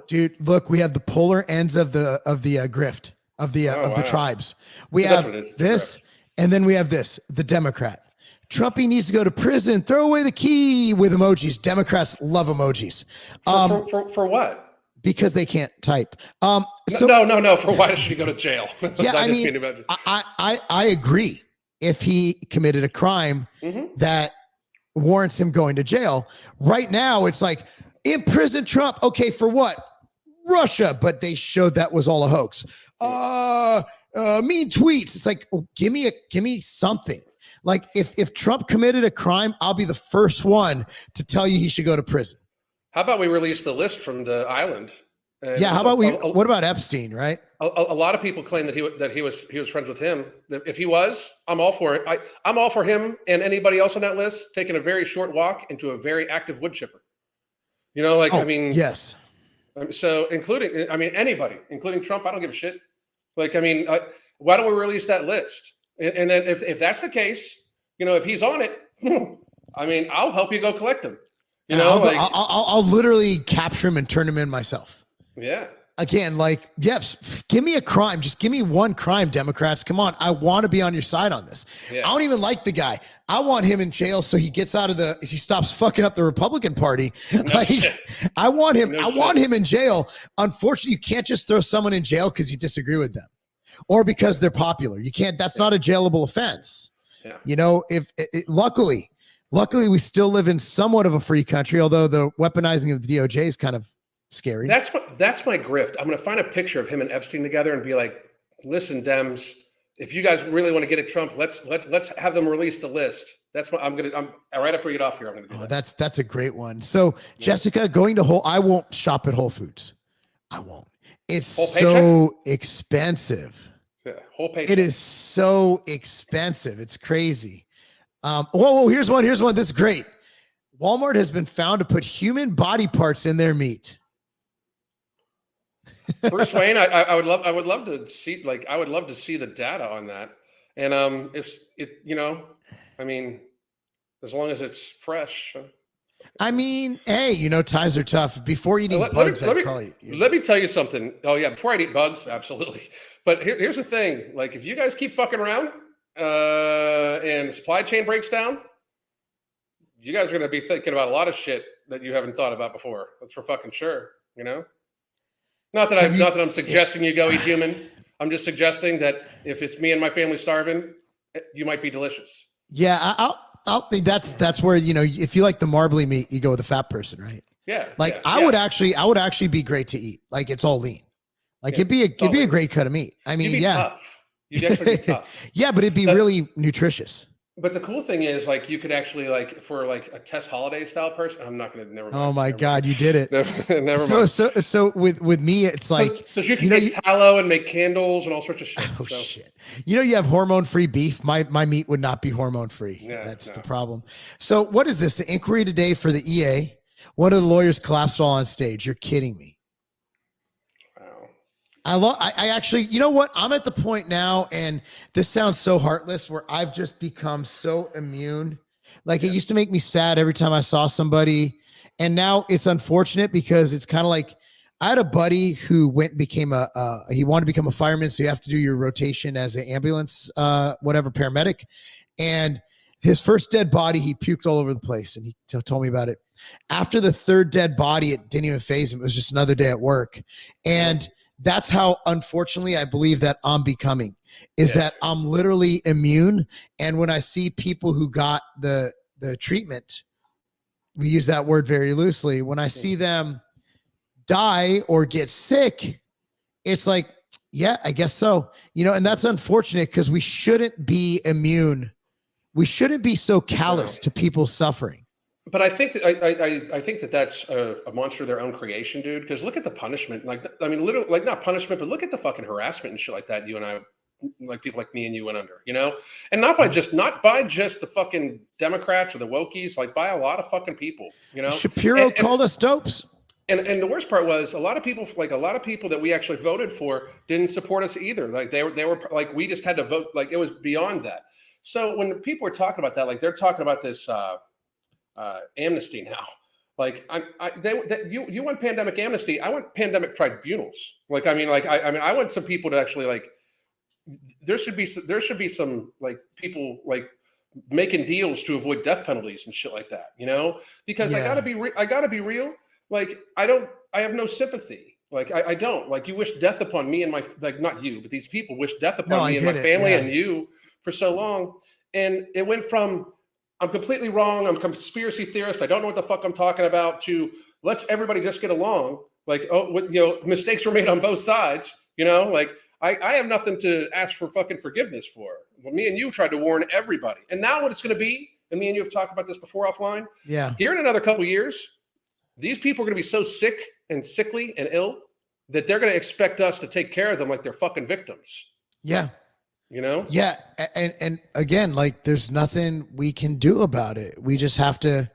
Dude, look, we have the polar ends of the grift of the tribes. We have this, and then we have this, the Democrat. Trumpy needs to go to prison. Throw away the key with emojis. Democrats love emojis. For what? Because they can't type. No. For why should he go to jail? Yeah, I mean, I agree. If he committed a crime that warrants him going to jail, right now it's like imprison Trump. Okay, for what? Russia, but they showed that was all a hoax. Mean tweets. It's like, give me something. Like if Trump committed a crime, I'll be the first one to tell you he should go to prison. How about we release the list from the island? Yeah. How about what about Epstein? Right. A lot of people claim that he was friends with him. If he was, I'm all for it. I'm all for him and anybody else on that list taking a very short walk into a very active wood chipper. You know, like, I mean, yes. So including, I mean, anybody, including Trump, I don't give a shit. Like, I mean, why don't we release that list? And then if that's the case, you know, if he's on it, I mean, I'll help you go collect him. You know, I'll literally capture him and turn him in myself. Yeah. Again, like, yes, give me a crime. Just give me one crime, Democrats. Come on. I want to be on your side on this. Yeah. I don't even like the guy. I want him in jail so he gets out of he stops fucking up the Republican Party. I want him in jail. Unfortunately, you can't just throw someone in jail because you disagree with them or because they're popular. You can't, that's not a jailable offense. Yeah. You know, luckily we still live in somewhat of a free country, although the weaponizing of the DOJ is kind of scary. That's my grift. I'm going to find a picture of him and Epstein together and be like, listen, Dems, if you guys really want to get at Trump, let's have them release the list. That's what I'm right after we get off here. I'm going to do that. That's a great one. So Jessica, I won't shop at Whole Foods. I won't. It's so expensive. Yeah, whole paycheck. It is so expensive. It's crazy. Whoa, here's one. This is great. Walmart has been found to put human body parts in their meat. Bruce Wayne, I would love to see, like, I would love to see the data on that. And if it, you know, I mean, as long as it's fresh. I mean, hey, you know, times are tough. Before eating bugs, let me tell you something. Oh yeah, before I'd eat bugs, absolutely. But here's the thing: like, if you guys keep fucking around and the supply chain breaks down, you guys are going to be thinking about a lot of shit that you haven't thought about before. That's for fucking sure. You know. Not that I'm suggesting you go eat human. I'm just suggesting that if it's me and my family starving, you might be delicious. Yeah, I'll think that's where, you know, if you like the marbly meat, you go with a fat person, right? Yeah. Like yeah, I would actually be great to eat. Like it's all lean. Like it'd be a great cut of meat. I mean, tough. You'd actually be tough. Yeah, but it'd be really nutritious. But the cool thing is, like, you could actually, like, for like a Tess Holiday style person, I'm not going to never mind. Oh my God, you did it. never mind. So with me, it's like, so you can get tallow and make candles and all sorts of shit. Oh shit. You know, you have hormone-free beef. My meat would not be hormone-free. Yeah, that's the problem. So what is this? The inquiry today for the EA. One of the lawyers collapsed all on stage. You're kidding me. I actually, you know what? I'm at the point now, and this sounds so heartless, where I've just become so immune. Like it used to make me sad every time I saw somebody. And now it's unfortunate because it's kind of like I had a buddy who became he wanted to become a fireman. So you have to do your rotation as an ambulance, paramedic. And his first dead body, he puked all over the place. And he told me about it. After the third dead body, it didn't even faze him. It was just another day at work. And that's how, unfortunately, I believe that I'm becoming, is that I'm literally immune. And when I see people who got the treatment, we use that word very loosely. When I see them die or get sick, it's like, yeah, I guess so. You know, and that's unfortunate because we shouldn't be immune. We shouldn't be so callous to people's suffering. But I think that that's a monster of their own creation, dude. Because look at the punishment. Like, I mean, literally, like not punishment, but look at the fucking harassment and shit like that. You and I, like people like me and you went under, you know, and not by just the fucking Democrats or the wokies, like by a lot of fucking people, you know. Shapiro called us dopes. And the worst part was a lot of people that we actually voted for didn't support us either. Like they were like, we just had to vote. Like it was beyond that. So when people were talking about that, like they're talking about this amnesty now. Like you want pandemic amnesty. I want pandemic tribunals. Like I want some people to actually like. There should be some like people like making deals to avoid death penalties and shit like that, because Yeah. I gotta be real. Like, I have no sympathy. Like, I don't. Like, you wish death upon me and my, like, not you, but these people wish death upon me and my family and you for so long. And it went from, I'm completely wrong, I'm a conspiracy theorist, I don't know what the fuck I'm talking about, to let's everybody just get along. Like, mistakes were made on both sides, like, I have nothing to ask for fucking forgiveness for. Well, me and you tried to warn everybody. And now what it's going to be, and me and you have talked about this before offline. Yeah. Here in another couple of years, these people are going to be so sick and sickly and ill that they're going to expect us to take care of them like they're fucking victims. Yeah. Yeah. And again, like, there's nothing we can do about it. We just have to.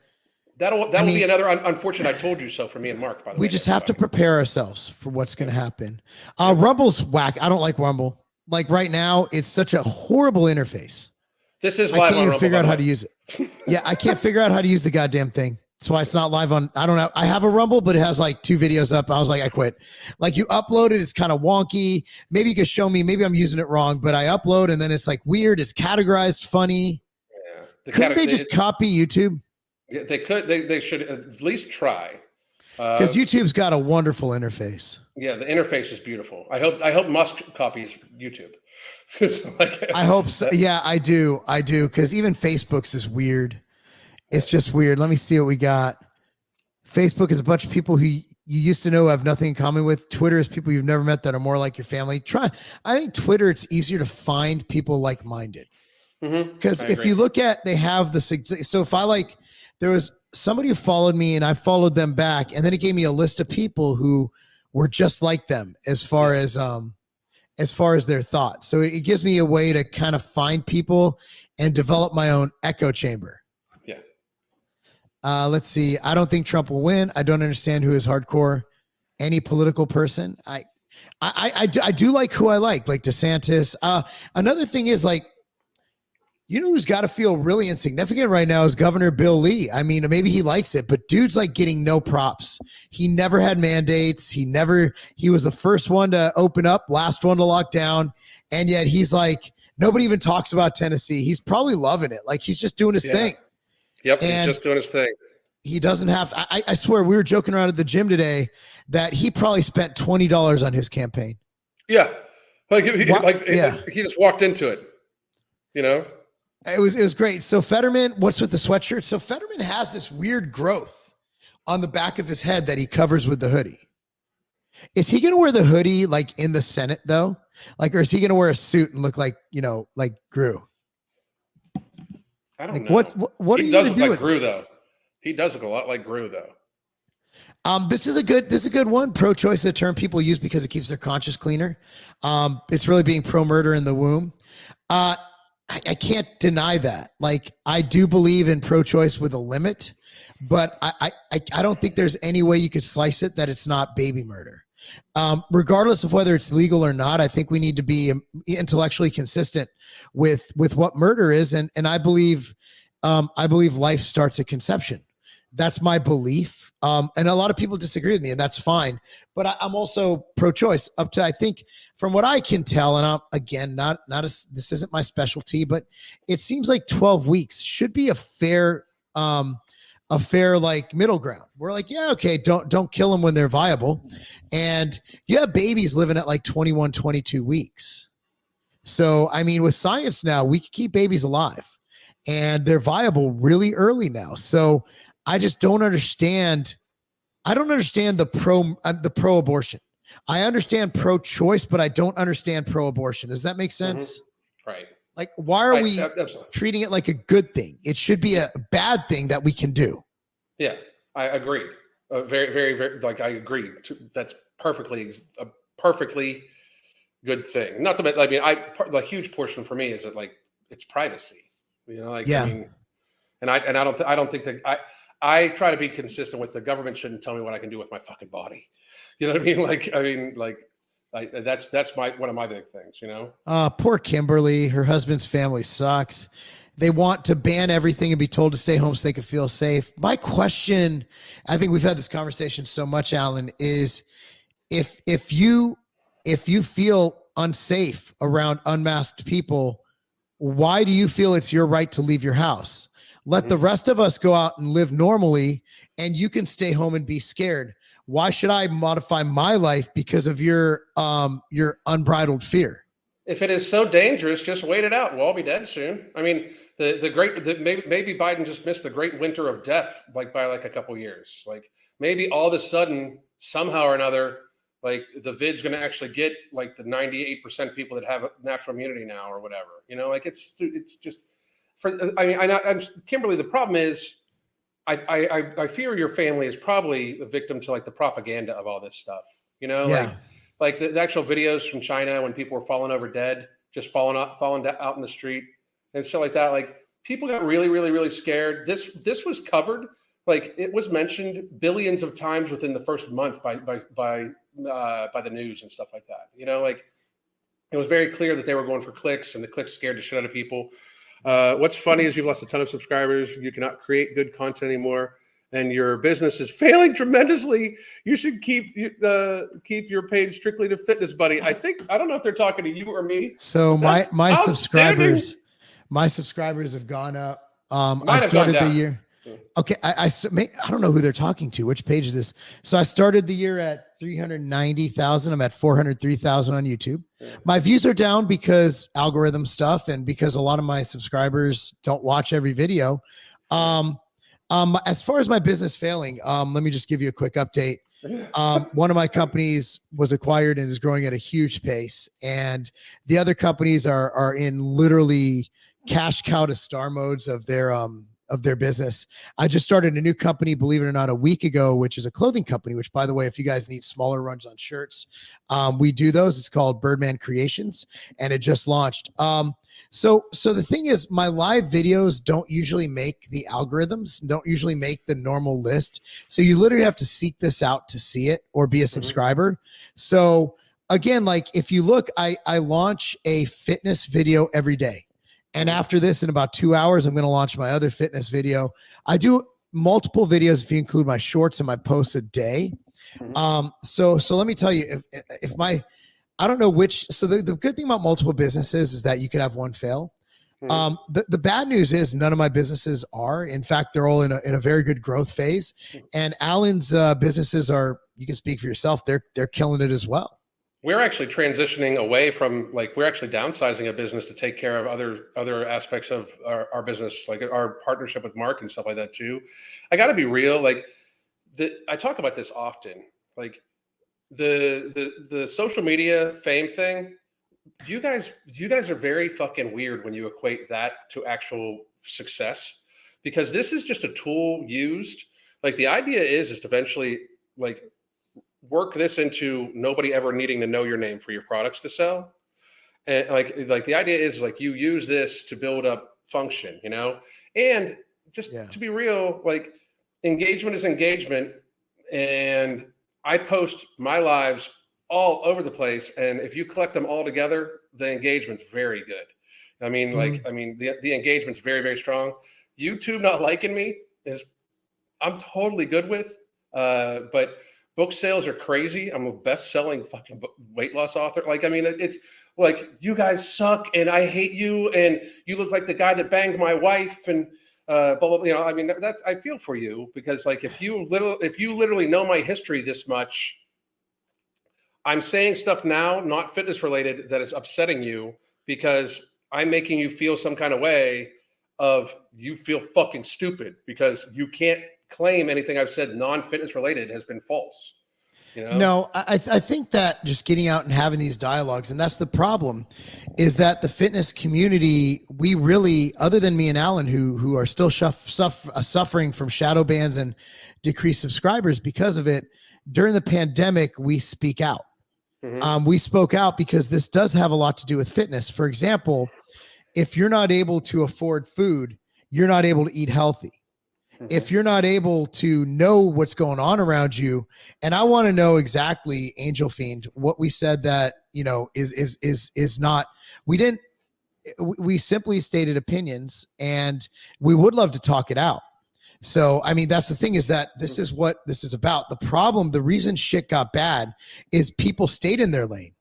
That'll be another unfortunate I told you so for me and Mark, by the way. We just have to prepare ourselves for what's going to happen. Rumble's whack. I don't like Rumble. Like, right now, it's such a horrible interface. This is I live can't on even Rumble, figure by out the how way. to use it. Yeah, I can't figure out how to use the goddamn thing. That's why it's not live on. I don't know. I have a Rumble, but it has like 2 videos up. I was like, I quit. Like, you upload it, it's kind of wonky. Maybe you could show me. Maybe I'm using it wrong, but I upload and then it's like weird. It's categorized funny. Yeah. Couldn't they just copy YouTube? Yeah, they could. They should at least try. Because YouTube's got a wonderful interface. Yeah, the interface is beautiful. I hope Musk copies YouTube. I hope so. Yeah, I do. Because even Facebook's is weird. It's just weird. Let me see what we got. Facebook is a bunch of people who you used to know have nothing in common with. Twitter is people you've never met that are more like your family. I think Twitter, it's easier to find people like-minded. Because if you look at, they have so if there was somebody who followed me and I followed them back, and then it gave me a list of people who were just like them as far as their thoughts. So it gives me a way to kind of find people and develop my own echo chamber. Yeah. Let's see. I don't think Trump will win. I don't understand who is hardcore any political person. I do like who I like DeSantis. Another thing is, like, who's got to feel really insignificant right now is Governor Bill Lee. I mean, maybe he likes it, but dude's like getting no props. He never had mandates. He was the first one to open up, last one to lock down. And yet he's like, nobody even talks about Tennessee. He's probably loving it. Like, he's just doing his thing. Yep. And he's just doing his thing. He doesn't have to, I swear, we were joking around at the gym today that he probably spent $20 on his campaign. Yeah. He just walked into it, It was great. So Fetterman, what's with the sweatshirt? So Fetterman has this weird growth on the back of his head that he covers with the hoodie. Is he going to wear the hoodie like in the Senate though? Like, or is he going to wear a suit and look like, like Gru? I don't know. What are you going to do with Gru though? He does look a lot like Gru though. This is a good one. Pro-choice is a term people use because it keeps their conscience cleaner. It's really being pro-murder in the womb. I can't deny that. Like, I do believe in pro-choice with a limit, but I don't think there's any way you could slice it that it's not baby murder. Regardless of whether it's legal or not, I think we need to be intellectually consistent with what murder is, and I believe life starts at conception. That's my belief. And a lot of people disagree with me, and that's fine. But I'm also pro-choice up to, I think, from what I can tell, and I'm, again, this isn't my specialty, but it seems like 12 weeks should be a fair like middle ground. We're like, yeah, okay, don't kill them when they're viable. And you have babies living at like 21, 22 weeks. So, I mean, with science now, we can keep babies alive, and they're viable really early now. So I just don't understand. I don't understand the pro-abortion. I understand pro-choice, but I don't understand pro-abortion. Does that make sense? Mm-hmm. Right. Like, why are we treating it like a good thing? It should be a bad thing that we can do. Yeah, I agree. Very, very, very. Like, I agree. That's a perfectly good thing. Not to, I mean, the huge portion for me is that, like, it's privacy. Yeah. I mean, and I don't think that I try to be consistent with the government shouldn't tell me what I can do with my fucking body. You know what I mean? That's one of my big things, Poor Kimberly. Her husband's family sucks. They want to ban everything and be told to stay home so they can feel safe. My question, I think we've had this conversation so much, Alan, is if you feel unsafe around unmasked people, why do you feel it's your right to leave your house? Let the Mhm. rest of us go out and live normally, and you can stay home and be scared. Why should I modify my life because of your unbridled fear? If it is so dangerous, just wait it out. We'll all be dead soon. I mean, maybe Biden just missed the great winter of death, like by like a couple years. Like maybe all of a sudden, somehow or another, like the vid's going to actually get like the 98% people that have natural immunity now, or whatever. You know, like it's just for. I mean, I'm Kimberly. The problem is, I fear your family is probably a victim to like the propaganda of all this stuff. You know, Yeah. like the actual videos from China when people were falling over dead, just falling out in the street and stuff like that. Like people got really, really, really scared. This was covered, like it was mentioned billions of times within the first month by the news and stuff like that. You know, like it was very clear that they were going for clicks, and the clicks scared the shit out of people. What's funny is you've lost a ton of subscribers. You cannot create good content anymore, and your business is failing tremendously. You should keep your page strictly to Fitness Buddy. I don't know if they're talking to you or me. So That's my outstanding. subscribers have gone up. Mine I have gone started the down. year. Okay, I don't know who they're talking to. Which page is this? So I started the year at 390,000. I'm at 403,000 on YouTube. My views are down because algorithm stuff, and because a lot of my subscribers don't watch every video. As far as my business failing, let me just give you a quick update. One of my companies was acquired and is growing at a huge pace, and the other companies are in literally cash cow to star modes of their business. I just started a new company, believe it or not, a week ago, which is a clothing company, which, by the way, if you guys need smaller runs on shirts, we do those. It's called Birdman Creations, and it just launched. So the thing is, my live videos don't usually make the algorithms, don't usually make the normal list. So you literally have to seek this out to see it or be a subscriber. So again, like if you look, I launch a fitness video every day. And after this, in about 2 hours, I'm going to launch my other fitness video. I do multiple videos if you include my shorts and my posts a day. So let me tell you, if I don't know which. So the good thing about multiple businesses is that you could have one fail. The bad news is none of my businesses are. In fact, they're all in a very good growth phase. And Alan's businesses are. You can speak for yourself. They're killing it as well. We're actually transitioning away from we're actually downsizing a business to take care of other aspects of our business, like our partnership with Mark and stuff like that too. I got to be real. I talk about this often, like the social media fame thing. You guys are very fucking weird when you equate that to actual success, because this is just a tool used. Like the idea is to eventually work this into nobody ever needing to know your name for your products to sell. And like the idea is you use this to build up function, you know, and just to be real, like engagement is engagement. And I post my lives all over the place. And if you collect them all together, the engagement's very good. I mean, the engagement's very, very strong. YouTube not liking me I'm totally good with, but book sales are crazy. I'm a best-selling fucking weight loss author. It's like, you guys suck and I hate you and you look like the guy that banged my wife and blah, blah, blah. You know, I mean, I feel for you, because if you literally know my history this much, I'm saying stuff now, not fitness related, that is upsetting you because I'm making you feel some kind of way of you feel fucking stupid because you can't claim anything I've said non-fitness related has been false. You know? No, I think that just getting out and having these dialogues, and that's the problem, is that the fitness community, we really, other than me and Alan, who are still suffering from shadow bans and decreased subscribers because of it, during the pandemic, we speak out. We spoke out because this does have a lot to do with fitness. For example, if you're not able to afford food, you're not able to eat healthy. If you're not able to know what's going on around you, and I want to know exactly, Angel Fiend, what we said that, you know, is not, we simply stated opinions, and we would love to talk it out. So, I mean, that's the thing, is that this is what this is about. The problem, the reason shit got bad is people stayed in their lane.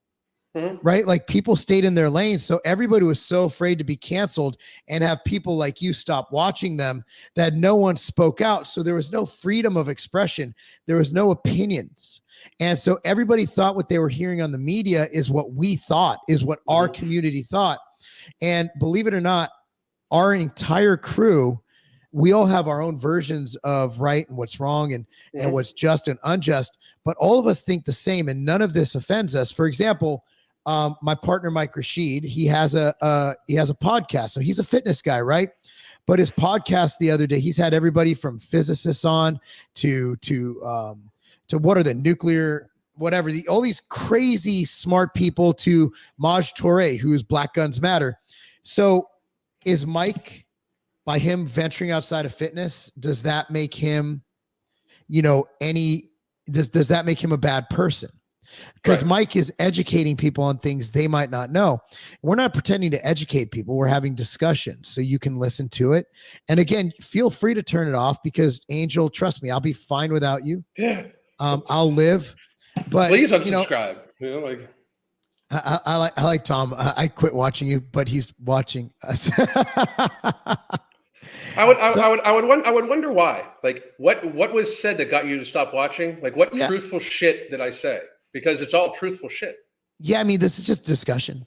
right? Like people stayed in their lane. So everybody was so afraid to be canceled and have people like you stop watching them that no one spoke out. So there was no freedom of expression. There was no opinions. And so everybody thought what they were hearing on the media is what we thought, is what our community thought. And believe it or not, our entire crew, we all have our own versions of right and what's wrong and what's just and unjust, but all of us think the same, and none of this offends us. For example, my partner Mike Rashid, he has a podcast, so he's a fitness guy, right? But his podcast the other day, he's had everybody from physicists on to what are the nuclear whatever, all these crazy smart people, to Maj Toure, who is Black Guns Matter. So is Mike, by him venturing outside of fitness, does that make him, does that make him a bad person? Because right. Mike is educating people on things they might not know. We're not pretending to educate people. We're having discussions so you can listen to it. And again, feel free to turn it off because Angel, trust me, I'll be fine without you. Yeah. I'll live. But please unsubscribe. I like Tom. I quit watching you, but he's watching us. I would wonder why. Like, what was said that got you to stop watching? Like, what truthful shit did I say? Because it's all truthful shit. Yeah, I mean, this is just discussion.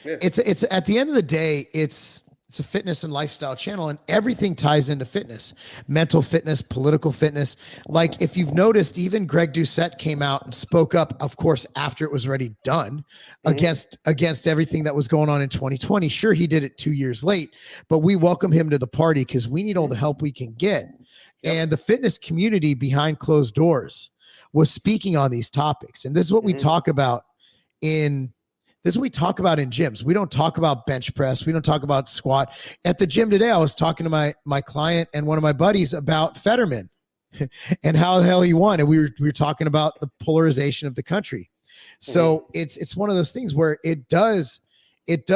Yeah. It's at the end of the day, it's a fitness and lifestyle channel, and everything ties into fitness, mental fitness, political fitness. Like if you've noticed, even Greg Doucette came out and spoke up, of course, after it was already done against everything that was going on in 2020. Sure, he did it 2 years late, but we welcome him to the party because we need all the help we can get. Yep. And the fitness community behind closed doors was speaking on these topics. And this is what we talk about in gyms. We don't talk about bench press. We don't talk about squat. At the gym today, I was talking to my client and one of my buddies about Fetterman and how the hell he won. And we were talking about the polarization of the country. So it's one of those things where it does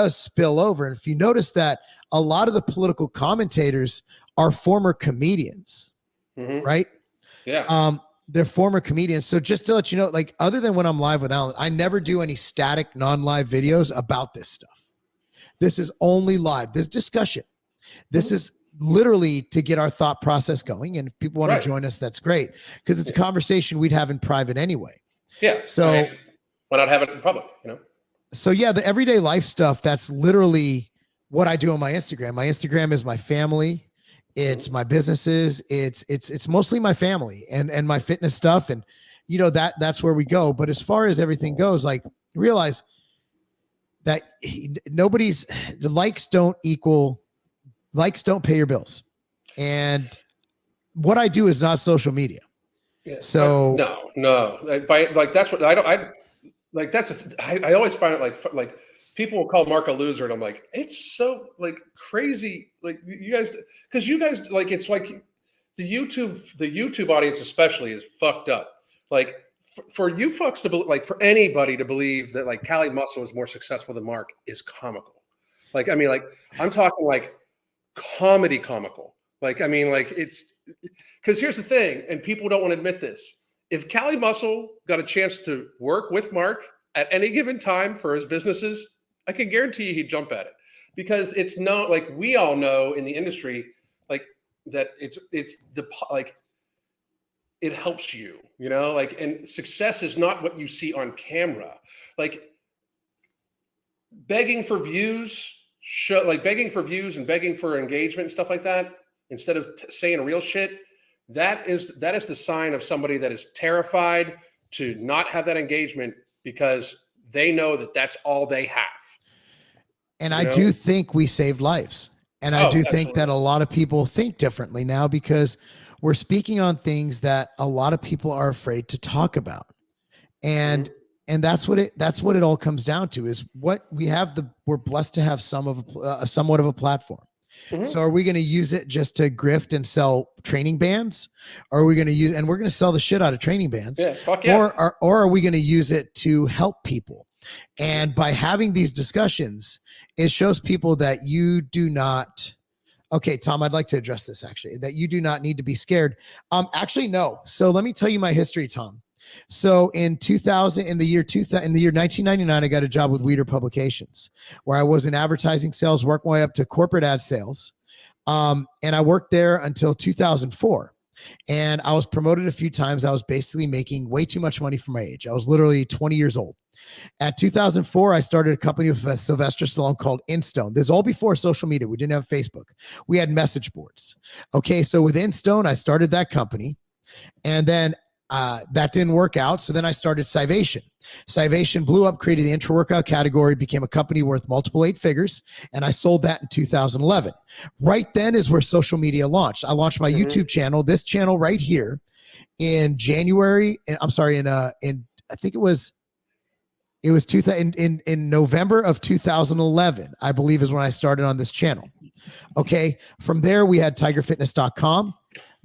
spill over. And if you notice that a lot of the commentators are former comedians, right? Yeah. They're former comedians. So just to let you know, like other than when I'm live with Alan, I never do any static non-live videos about this stuff. This is only live. This discussion. This is literally to get our thought process going. And if people want to join us, that's great. Because it's a conversation we'd have in private anyway. Yeah. So why not have it in public, So yeah, the everyday life stuff, that's literally what I do on my Instagram. My Instagram is my family. It's my businesses. It's mostly my family and my fitness stuff. And, that's where we go. But as far as everything goes, like realize that the likes don't pay your bills. And what I do is not social media. Yeah. So no. That's what I always find it like people will call Mark a loser, and I'm like, it's so like crazy. Like you guys, because you guys like it's like the YouTube audience especially is fucked up. Like for you fucks to like for anybody to believe that like Cali Muscle is more successful than Mark is comical. Like I mean, like I'm talking like comedy comical. Like I mean, like it's because here's the thing, and people don't want to admit this. If Cali Muscle got a chance to work with Mark at any given time for his businesses, I can guarantee you he'd jump at it because it's like we all know in the industry, like that it's like it helps you, like, and success is not what you see on camera. Like begging for views, begging for views and begging for engagement and stuff like that, instead of saying real shit, that is the sign of somebody that is terrified to not have that engagement because they know that that's all they have. And I do think we saved lives. And I do think that a lot of people think differently now because we're speaking on things that a lot of people are afraid to talk about. And that's what it all comes down to is what we have. We're blessed to have somewhat of a platform. So are we going to use it just to grift and sell training bands? Or are we going to use, and we're going to sell the shit out of training bands? Yeah, fuck yeah. Or are we going to use it to help people? And by having these discussions, it shows people that you do not. Okay, Tom, I'd like to address this actually, that you do not need to be scared. Actually, no. So let me tell you my history, Tom. So in 2000, in the year 1999, I got a job with Weeder Publications, where I was in advertising sales, worked my way up to corporate ad sales. And I worked there until 2004. And I was promoted a few times. I was basically making way too much money for my age. I was literally 20 years old. At 2004, I started a company with Sylvester Stallone called InStone. This is all before social media. We didn't have Facebook. We had message boards. Okay, so with InStone, I started that company. And then that didn't work out. So then I started Scivation. Scivation blew up, created the intra-workout category, became a company worth multiple 8 figures, and I sold that in 2011. Right then is where social media launched. I launched my YouTube channel, this channel right here, in January. I'm sorry, in I think it was in November of 2011, I believe, is when I started on this channel. Okay, from there we had tigerfitness.com.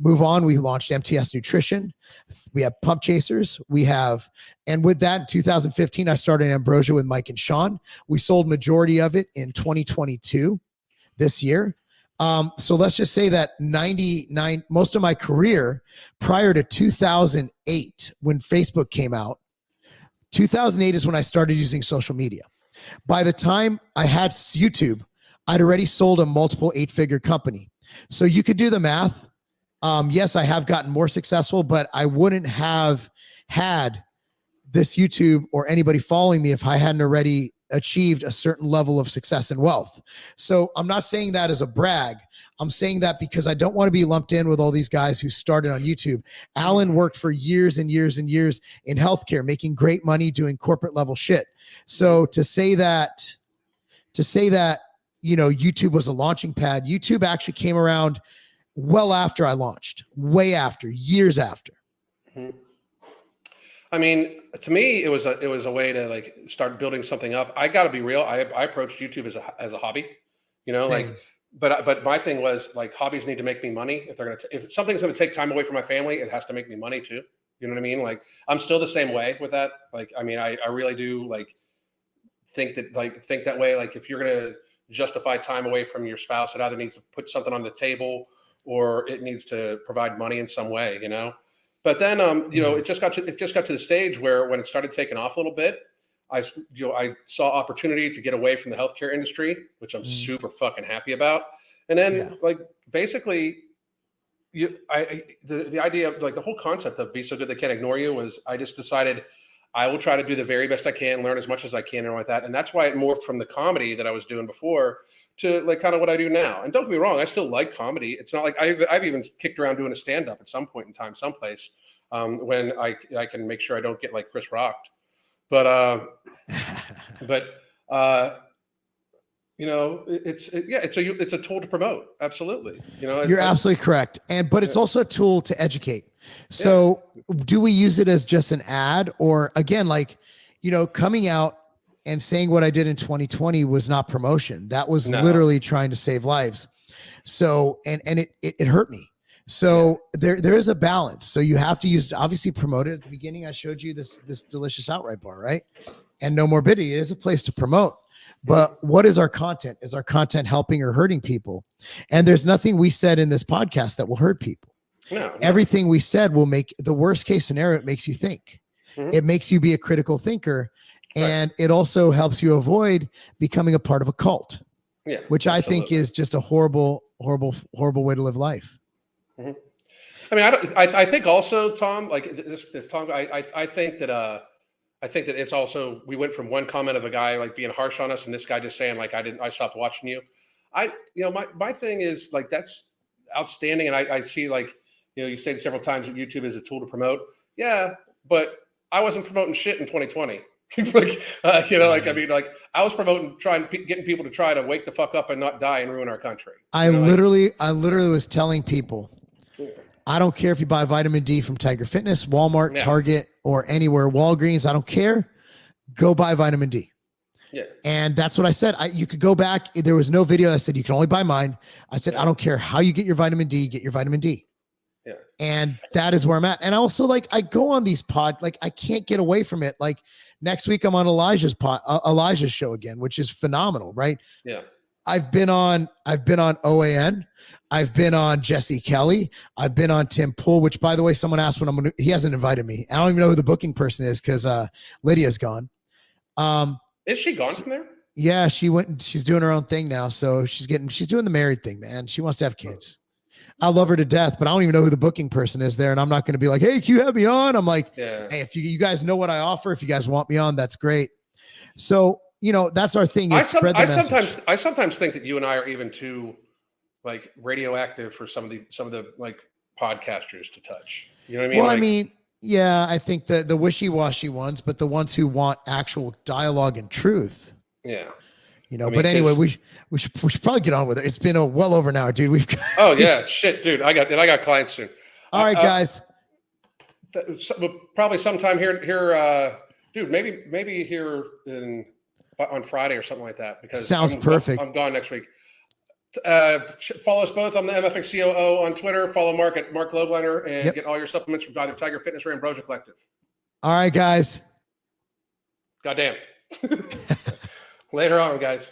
Move on, we launched MTS Nutrition. We have Pump Chasers. And with that, in 2015, I started Ambrosia with Mike and Sean. We sold majority of it in 2022, this year. So let's just say that most of my career prior to 2008, when Facebook came out, 2008 is when I started using social media. By the time I had YouTube, I'd already sold a multiple 8-figure company. So you could do the math. Yes, I have gotten more successful, but I wouldn't have had this YouTube or anybody following me if I hadn't already achieved a certain level of success and wealth. So I'm not saying that as a brag. I'm saying that because I don't want to be lumped in with all these guys who started on YouTube. Alan worked for years and years and years in healthcare, making great money, doing corporate level shit. So to say that, YouTube was a launching pad, YouTube actually came around well after I launched, way after, years after. I mean, to me, it was a way to like start building something up. I got to be real. I approached YouTube as a hobby, but my thing was like hobbies need to make me money. If something's going to take time away from my family, it has to make me money too. You know what I mean? Like I'm still the same way with that. Like, I mean, I really do like think that way. Like if you're going to justify time away from your spouse, it either needs to put something on the table or it needs to provide money in some way, But then, it just got to the stage where when it started taking off a little bit, I saw opportunity to get away from the healthcare industry, which I'm super fucking happy about. And then, basically, the idea of like the whole concept of be so good they can't ignore you was I just decided I will try to do the very best I can, learn as much as I can, and like that. And that's why it morphed from the comedy that I was doing before to like kind of what I do now. And don't get me wrong, I still like comedy. It's not like I've even kicked around doing a stand-up at some point in time, someplace, when I can make sure I don't get like Chris rocked. But it's a tool to promote. Absolutely. You're absolutely correct. But it's also a tool to educate. So do we use it as just an ad, or again, coming out and saying what I did in 2020 was not promotion. That was literally trying to save lives. So, and it hurt me. So there is a balance. So you have to use, obviously promote it. At the beginning, I showed you this delicious Outright bar, right? And No Morbidity is a place to promote. But what is our content? Is our content helping or hurting people? And there's nothing we said in this podcast that will hurt people. No. Everything we said will make the worst case scenario. It makes you think. It makes you be a critical thinker. And it also helps you avoid becoming a part of a cult, which I think is just a horrible, horrible, horrible way to live life. I mean, I think also, Tom, like this Tom, I think that it's also, we went from one comment of a guy like being harsh on us and this guy just saying like, I stopped watching you. My thing is like, that's outstanding. And I see like, you stated several times that YouTube is a tool to promote. Yeah, but I wasn't promoting shit in 2020. I was promoting, getting people to try to wake the fuck up and not die and ruin our country. I literally was telling people, I don't care if you buy vitamin D from Tiger Fitness, Walmart, Target, or anywhere, Walgreens, I don't care. Go buy vitamin D. Yeah. And that's what I said. You could go back. There was no video that said you can only buy mine. I said, I don't care how you get your vitamin D, get your vitamin D. Yeah. And that is where I'm at. And also I go on these I can't get away from it. Like next week I'm on Elijah's show again, which is phenomenal. Right. Yeah. I've been on OAN. I've been on Jesse Kelly. I've been on Tim Pool, which by the way, someone asked when I'm going to, he hasn't invited me. I don't even know who the booking person is because Lydia's gone. Is she gone from there? Yeah, she went, she's doing her own thing now. So she's doing the married thing, man. She wants to have kids. I love her to death, but I don't even know who the booking person is there. And I'm not going to be like, hey, can you have me on? I'm like, Yeah. hey, if you guys know what I offer, if you guys want me on, that's great. So, that's our thing. I Is spread the message. sometimes think that you and I are even too like radioactive for some of the like podcasters to touch. You know what I mean? Well, like, I mean, yeah, I think the wishy-washy ones, but the ones who want actual dialogue and truth. yeah. I mean, but anyway, we should probably get on with it. It's been well over an hour, dude. We've got, oh yeah, shit, dude. I got clients soon. all right, guys. Probably sometime here, dude. Maybe here on Friday or something like that. Because sounds perfect. I'm gone next week. Follow us both. I'm the MFX COO on Twitter. Follow Mark at Mark Lobliner and get all your supplements from either Tiger Fitness or Ambrosia Collective. All right, guys. Goddamn. Later on, guys.